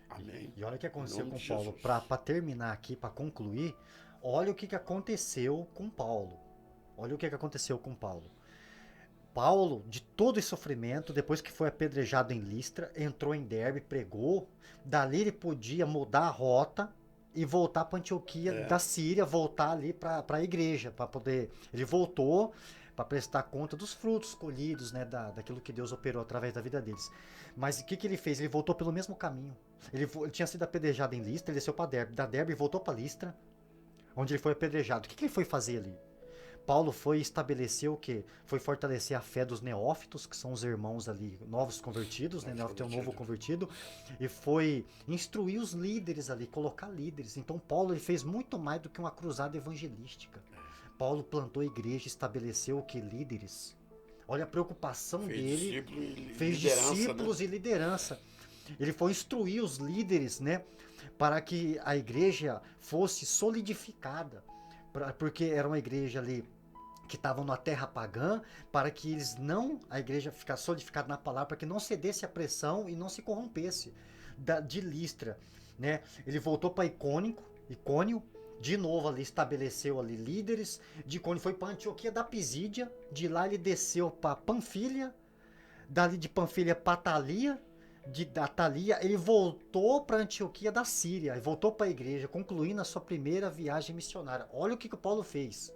Amém. E olha o que aconteceu com Paulo. Para terminar aqui, para concluir, olha o que aconteceu com Paulo. Olha o que aconteceu com Paulo. Paulo, de todo esse sofrimento, depois que foi apedrejado em Listra, entrou em Derbe, pregou. Dali ele podia mudar a rota e voltar para Antioquia da Síria, voltar ali para a igreja, para poder. Ele voltou para prestar conta dos frutos colhidos, né, daquilo que Deus operou através da vida deles. Mas o que ele fez? Ele voltou pelo mesmo caminho. Ele tinha sido apedrejado em Listra, ele desceu para Derbe. Da Derbe ele voltou para Listra, onde ele foi apedrejado. O que ele foi fazer ali? Paulo foi estabelecer o quê? Foi fortalecer a fé dos neófitos, que são os irmãos ali, novos convertidos, né? Neófito é um novo convertido, e foi instruir os líderes ali, colocar líderes. Então Paulo ele fez muito mais do que uma cruzada evangelística. Paulo plantou igreja, estabeleceu o que? Líderes. Olha a preocupação dele. Fez discípulos, né? E liderança. Ele foi instruir os líderes, né? Para que a igreja fosse solidificada. Porque era uma igreja ali que estavam na terra pagã, para que a igreja ficasse solidificada na palavra, para que não cedesse à pressão e não se corrompesse de Listra, né? Ele voltou para Icônio, de novo ali estabeleceu ali líderes, de Icônio foi para Antioquia da Pisídia, de lá ele desceu para Panfilha, dali de Panfilha para Atalia, da Atalia ele voltou para Antioquia da Síria, e voltou para a igreja, concluindo a sua primeira viagem missionária. Olha o que o Paulo fez.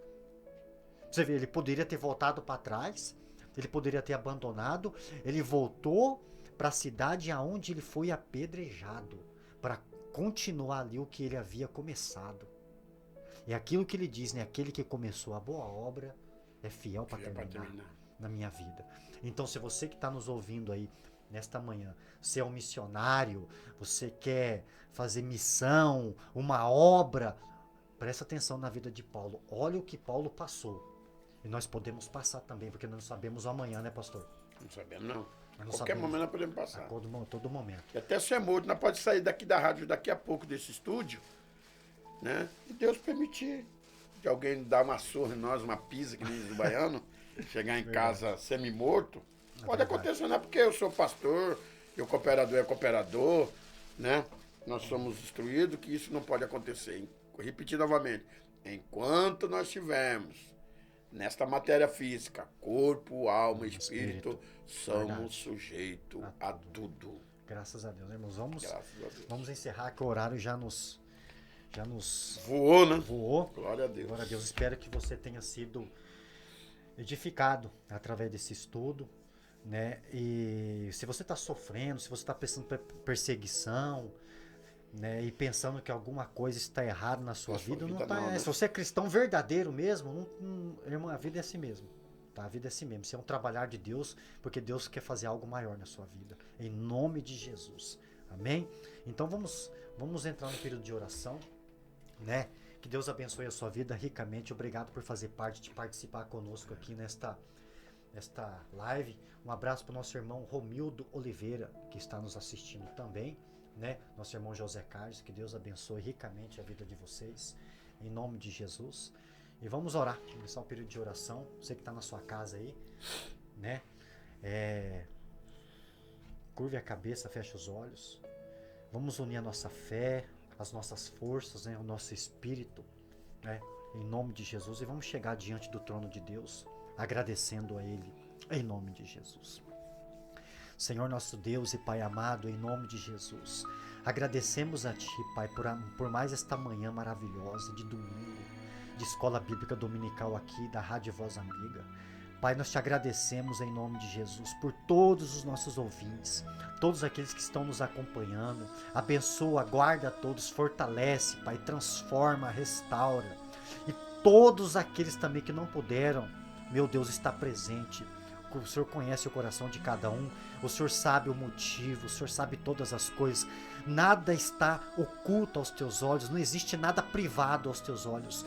Você vê, ele poderia ter voltado para trás, ele poderia ter abandonado, ele voltou para a cidade aonde ele foi apedrejado, para continuar ali o que ele havia começado. É aquilo que ele diz, né? Aquele que começou a boa obra é fiel para terminar na minha vida. Então, se você que está nos ouvindo aí nesta manhã, você é um missionário, você quer fazer missão, uma obra, presta atenção na vida de Paulo. Olha o que Paulo passou. E nós podemos passar também, porque nós não sabemos o amanhã, né, pastor? Não sabemos, não. Qualquer momento nós podemos passar. A todo momento. E até se é morto, nós podemos sair daqui da rádio daqui a pouco desse estúdio, né? E Deus permitir de alguém dar uma surra em nós, uma pisa, que nem diz o baiano, chegar em casa semi-morto. Pode acontecer, não é porque eu sou pastor, e o cooperador é cooperador, né? Nós somos instruídos que isso não pode acontecer. Repetir novamente. enquanto nós tivermos nesta matéria física, corpo, alma e espírito, somos sujeitos a tudo. Graças a Deus, irmãos. Vamos Vamos encerrar, que o horário já nos voou, né? voou. Glória a Deus. Glória a Deus. Espero que você tenha sido edificado através desse estudo, né? E se você está sofrendo, se você está pensando em perseguição, né? E pensando que alguma coisa está errada na sua vida, não tá. Né? Se você é cristão verdadeiro mesmo, irmão, a vida é assim mesmo. Tá? A vida é assim mesmo. Isso é um trabalhar de Deus, porque Deus quer fazer algo maior na sua vida. Em nome de Jesus. Amém? Então vamos entrar no período de oração, né? Que Deus abençoe a sua vida ricamente. Obrigado por fazer parte, de participar conosco aqui nesta live. Um abraço para o nosso irmão Romildo Oliveira, que está nos assistindo também, né? Nosso irmão José Carlos. Que Deus abençoe ricamente a vida de vocês. Em nome de Jesus. E vamos orar, começar um período de oração. Você que está na sua casa aí, né? Curve a cabeça, feche os olhos. Vamos unir a nossa fé, as nossas forças, né? O nosso espírito, né? Em nome de Jesus. E vamos chegar diante do trono de Deus, agradecendo a Ele, em nome de Jesus. Senhor nosso Deus e Pai amado, em nome de Jesus, agradecemos a Ti, Pai, por mais esta manhã maravilhosa de domingo, de escola bíblica dominical aqui da Rádio Voz Amiga. Pai, nós te agradecemos em nome de Jesus por todos os nossos ouvintes, todos aqueles que estão nos acompanhando. Abençoa, guarda a todos, fortalece, Pai, transforma, restaura. E todos aqueles também que não puderam, meu Deus, está presente. O Senhor conhece o coração de cada um, o Senhor sabe o motivo, o Senhor sabe todas as coisas. Nada está oculto aos teus olhos, não existe nada privado aos teus olhos.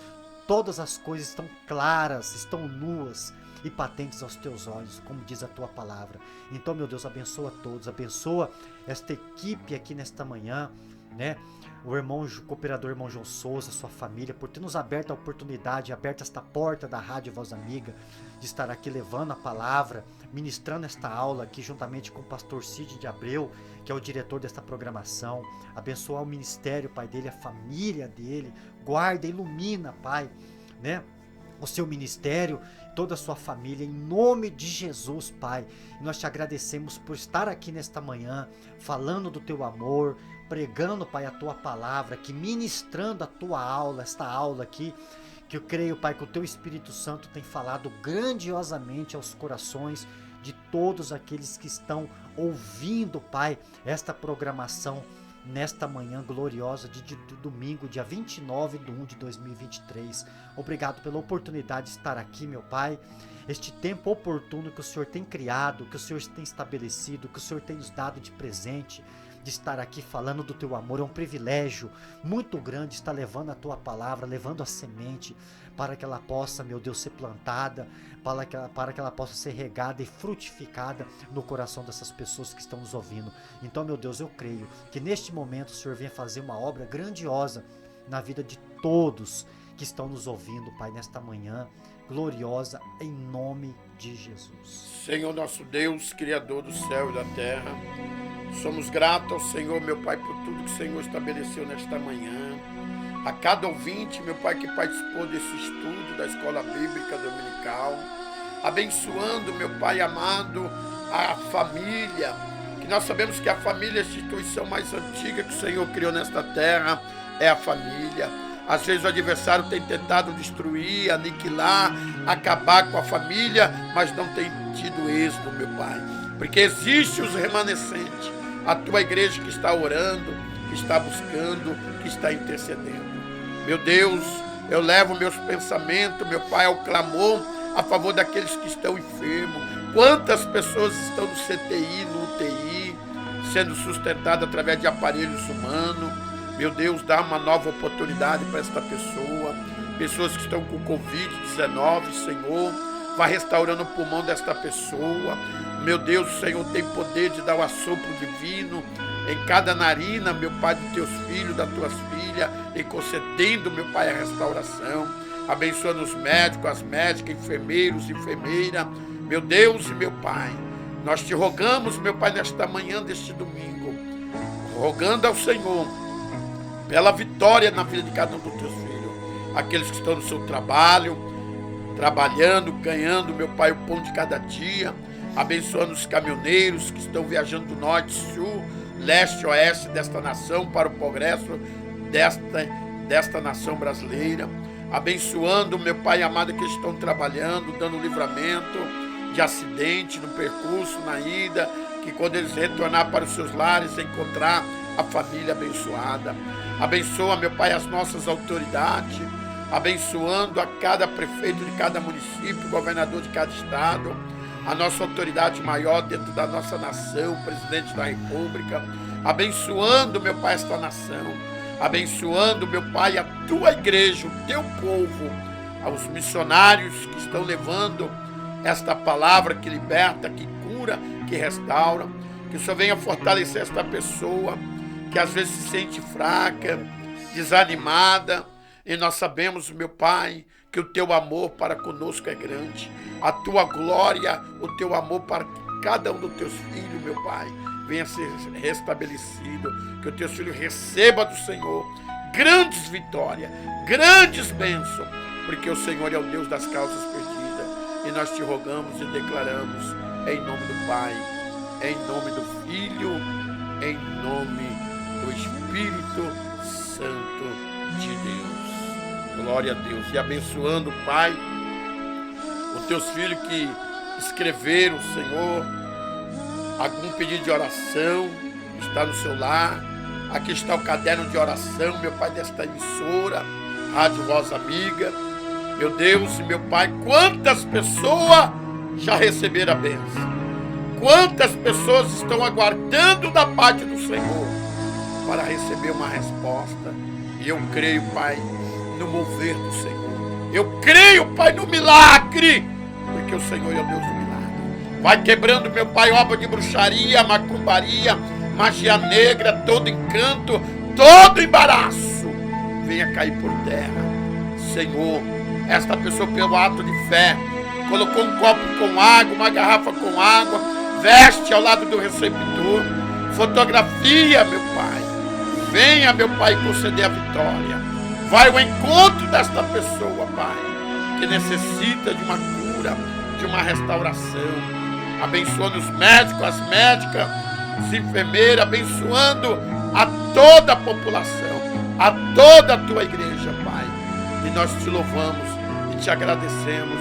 Todas as coisas estão claras, estão nuas e patentes aos teus olhos, como diz a tua palavra. Então, meu Deus, abençoa todos, abençoa esta equipe aqui nesta manhã, né? O cooperador irmão João Souza, sua família, por ter nos aberto a oportunidade, aberto esta porta da Rádio Voz Amiga, de estar aqui levando a palavra, ministrando esta aula aqui juntamente com o pastor Cid de Abreu, que é o diretor desta programação. Abençoar o ministério, Pai, dele, a família dele, guarda, ilumina, Pai, né? O seu ministério, toda a sua família, em nome de Jesus, Pai. E nós te agradecemos por estar aqui nesta manhã, falando do teu amor, pregando, Pai, a tua palavra, aqui ministrando a tua aula, esta aula aqui, que eu creio, Pai, que o teu Espírito Santo tem falado grandiosamente aos corações de todos aqueles que estão ouvindo, Pai, esta programação nesta manhã gloriosa de domingo, dia 29/1 de 2023. Obrigado pela oportunidade de estar aqui, meu Pai. Este tempo oportuno que o Senhor tem criado, que o Senhor tem estabelecido, que o Senhor tem nos dado de presente, de estar aqui falando do teu amor. É um privilégio muito grande estar levando a tua palavra, levando a semente, para que ela possa, meu Deus, ser plantada, para que ela possa ser regada e frutificada no coração dessas pessoas que estão nos ouvindo. Então, meu Deus, eu creio que neste momento o Senhor venha fazer uma obra grandiosa na vida de todos que estão nos ouvindo, Pai, nesta manhã gloriosa, em nome de Jesus. Senhor nosso Deus, Criador do céu e da terra, somos gratos ao Senhor, meu Pai, por tudo que o Senhor estabeleceu nesta manhã. A cada ouvinte, meu Pai, que participou desse estudo da Escola Bíblica Dominical, abençoando, meu Pai amado, a família, que nós sabemos que a família é a instituição mais antiga que o Senhor criou nesta terra, é a família. Às vezes o adversário tem tentado destruir, aniquilar, acabar com a família, mas não tem tido êxito, meu Pai, porque existe os remanescentes, a tua igreja que está orando, que está buscando, que está intercedendo. Meu Deus, eu levo meus pensamentos, meu Pai, ao clamor a favor daqueles que estão enfermos. Quantas pessoas estão no CTI, no UTI, sendo sustentadas através de aparelhos humanos. Meu Deus, dá uma nova oportunidade para esta pessoa. Pessoas que estão com Covid-19, Senhor, vai restaurando o pulmão desta pessoa. Meu Deus, o Senhor tem poder de dar o assopro divino em cada narina, meu Pai, dos teus filhos, das tuas filhas, e concedendo, meu Pai, a restauração. Abençoando os médicos, as médicas, enfermeiros, enfermeiras. Meu Deus e meu Pai, nós te rogamos, meu Pai, nesta manhã deste domingo, rogando ao Senhor pela vitória na vida de cada um dos teus filhos. aqueles que estão no seu trabalho, trabalhando, ganhando, meu Pai, o pão de cada dia, abençoando os caminhoneiros que estão viajando do norte, sul, leste, oeste desta nação para o progresso desta nação brasileira, abençoando, meu Pai amado, que estão trabalhando, dando livramento de acidente no percurso, na ida, que quando eles retornar para os seus lares, encontrar a família abençoada. Abençoa, meu Pai, as nossas autoridades, abençoando a cada prefeito de cada município, governador de cada estado, a nossa autoridade maior dentro da nossa nação, o presidente da República, abençoando, meu Pai, esta nação, abençoando, meu Pai, a tua igreja, o teu povo, aos missionários que estão levando esta palavra que liberta, que cura, que restaura, que o Senhor venha fortalecer esta pessoa que às vezes se sente fraca, desanimada, e nós sabemos, meu Pai, que o teu amor para conosco é grande, a tua glória, o teu amor para cada um dos teus filhos, meu Pai, venha ser restabelecido, que os teus filhos recebam do Senhor grandes vitórias, grandes bênçãos, porque o Senhor é o Deus das causas perdidas, e nós te rogamos e declaramos, em nome do Pai, em nome do Filho, em nome do Espírito Santo de Deus. Glória a Deus. E abençoando, Pai, os teus filhos que escreveram, Senhor, algum pedido de oração, está no seu lar. Aqui está o caderno de oração, meu Pai, desta emissora, Rádio Voz Amiga. Meu Deus e meu Pai, quantas pessoas já receberam a bênção? Quantas pessoas estão aguardando da parte do Senhor para receber uma resposta? E eu creio, Pai, no mover do Senhor. Eu creio, Pai, no milagre, porque o Senhor é o Deus do milagre. Vai quebrando, meu Pai, obra de bruxaria, macumbaria, magia negra, todo encanto, todo embaraço, venha cair por terra. Senhor, esta pessoa, pelo ato de fé, colocou um copo com água, uma garrafa com água, veste ao lado do receptor, fotografia, meu Pai. Venha, meu Pai, conceder a vitória. Vai ao encontro desta pessoa, Pai, que necessita de uma cura, de uma restauração. Abençoando os médicos, as médicas, os enfermeiros, abençoando a toda a população, a toda a tua igreja, Pai. E nós te louvamos e te agradecemos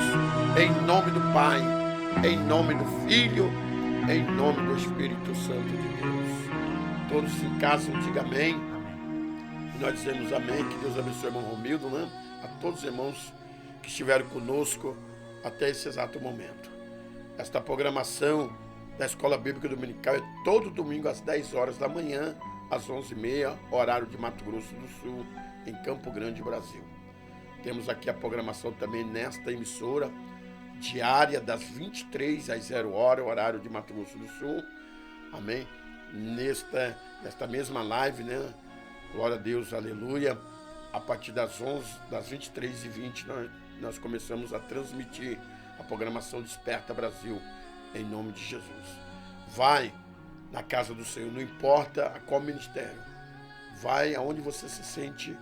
em nome do Pai, em nome do Filho, em nome do Espírito Santo de Deus. Todos em casa digam amém. E nós dizemos amém. Que Deus abençoe o irmão Romildo, né? A todos os irmãos que estiveram conosco até esse exato momento. Esta programação da Escola Bíblica Dominical é todo domingo às 10 horas da manhã, às 11h30, horário de Mato Grosso do Sul, em Campo Grande, Brasil. Temos aqui a programação também nesta emissora, diária das 23 às 0 horas, horário de Mato Grosso do Sul. Amém? Nesta mesma live, né? Glória a Deus, aleluia. A partir das 23h20, nós começamos a transmitir a programação Desperta Brasil, em nome de Jesus. Vai na casa do Senhor, não importa a qual ministério. Vai aonde você se sente,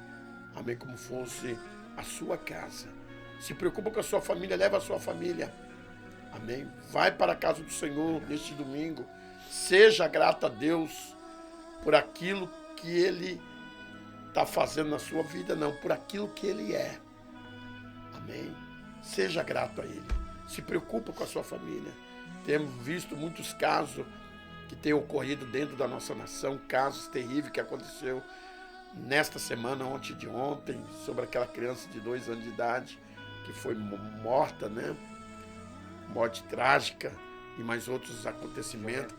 amém, como fosse a sua casa. Se preocupa com a sua família, leva a sua família. Amém? Vai para a casa do Senhor neste domingo. Seja grato a Deus por aquilo que Ele está fazendo na sua vida, não, por aquilo que Ele é. Amém? Seja grato a Ele. Se preocupa com a sua família. Temos visto muitos casos que têm ocorrido dentro da nossa nação, casos terríveis que aconteceu nesta semana, ontem de ontem, sobre aquela criança de 2 anos de idade que foi morta, né? Morte trágica e mais outros acontecimentos,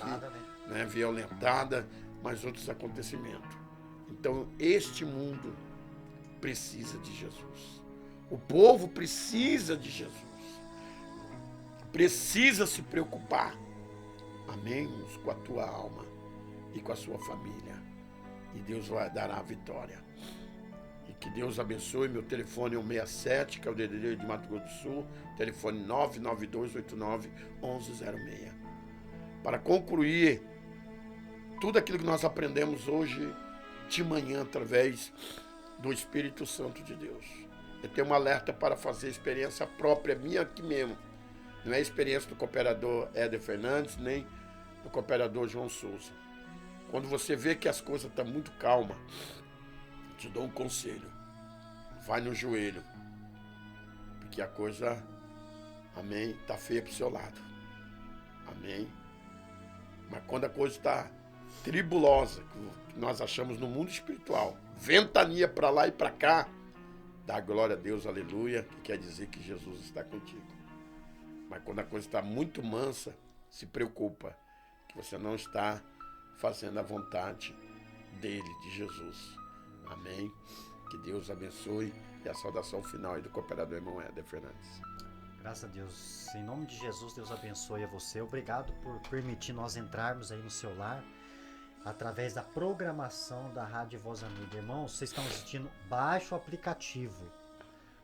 violentada, mais outros acontecimentos. Então, este mundo precisa de Jesus. O povo precisa de Jesus. Precisa se preocupar, amém, com a tua alma e com a sua família. E Deus vai dar a vitória. E que Deus abençoe. Meu telefone é o 67, que é o DDD de Mato Grosso do Sul. Telefone 99289-1106. Para concluir tudo aquilo que nós aprendemos hoje de manhã através do Espírito Santo de Deus. eu tenho um alerta para fazer experiência própria minha aqui mesmo. Não é a experiência do cooperador Éder Fernandes, nem do cooperador João Souza. Quando você vê que as coisas estão muito calmas, te dou um conselho. Vai no joelho. Porque a coisa, amém, está feia para o seu lado. Amém. Mas quando a coisa está tribulosa, que nós achamos no mundo espiritual, ventania para lá e para cá, dá glória a Deus, aleluia, que quer dizer que Jesus está contigo. Mas quando a coisa está muito mansa, se preocupa, que você não está fazendo a vontade dele, de Jesus. Amém. Que Deus abençoe. E a saudação final aí do cooperador irmão Éder Fernandes. Graças a Deus. Em nome de Jesus, Deus abençoe a você. Obrigado por permitir nós entrarmos aí no seu lar através da programação da Rádio Voz Amiga. Irmãos, vocês estão assistindo, baixe o aplicativo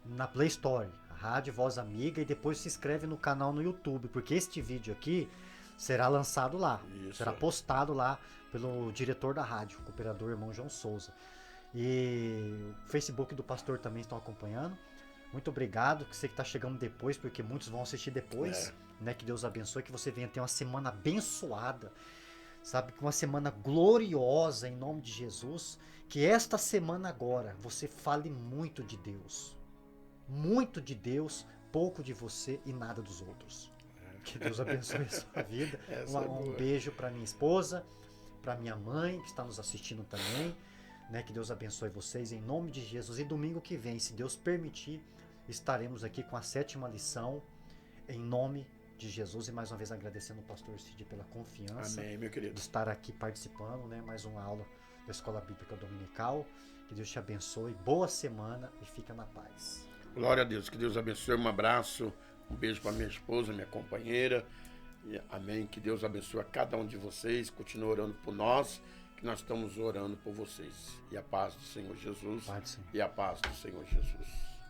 na Play Store, a Rádio Voz Amiga, e depois se inscreve no canal no YouTube, porque este vídeo aqui será lançado lá, será postado lá pelo diretor da rádio, o cooperador irmão João Souza. E o Facebook do pastor também estão acompanhando. Muito obrigado, que você que está chegando depois, porque muitos vão assistir depois, né? Que Deus abençoe, que você venha ter uma semana abençoada, sabe? Uma semana gloriosa em nome de Jesus. Que esta semana agora você fale muito de Deus, pouco de você e nada dos outros. Que Deus abençoe a sua vida. Um beijo para minha esposa, para minha mãe que está nos assistindo também. Né, que Deus abençoe vocês em nome de Jesus. E domingo que vem, se Deus permitir, estaremos aqui com a 7ª lição em nome de Jesus. E mais uma vez agradecendo o pastor Cid pela confiança. Amém, meu querido. De estar aqui participando, né, mais uma aula da Escola Bíblica Dominical. Que Deus te abençoe, boa semana e fica na paz. Glória a Deus, que Deus abençoe. Um abraço, um beijo para minha esposa, minha companheira. E, amém, que Deus abençoe a cada um de vocês. Continue orando por nós, que nós estamos orando por vocês. E a paz do Senhor Jesus. E a paz do Senhor Jesus.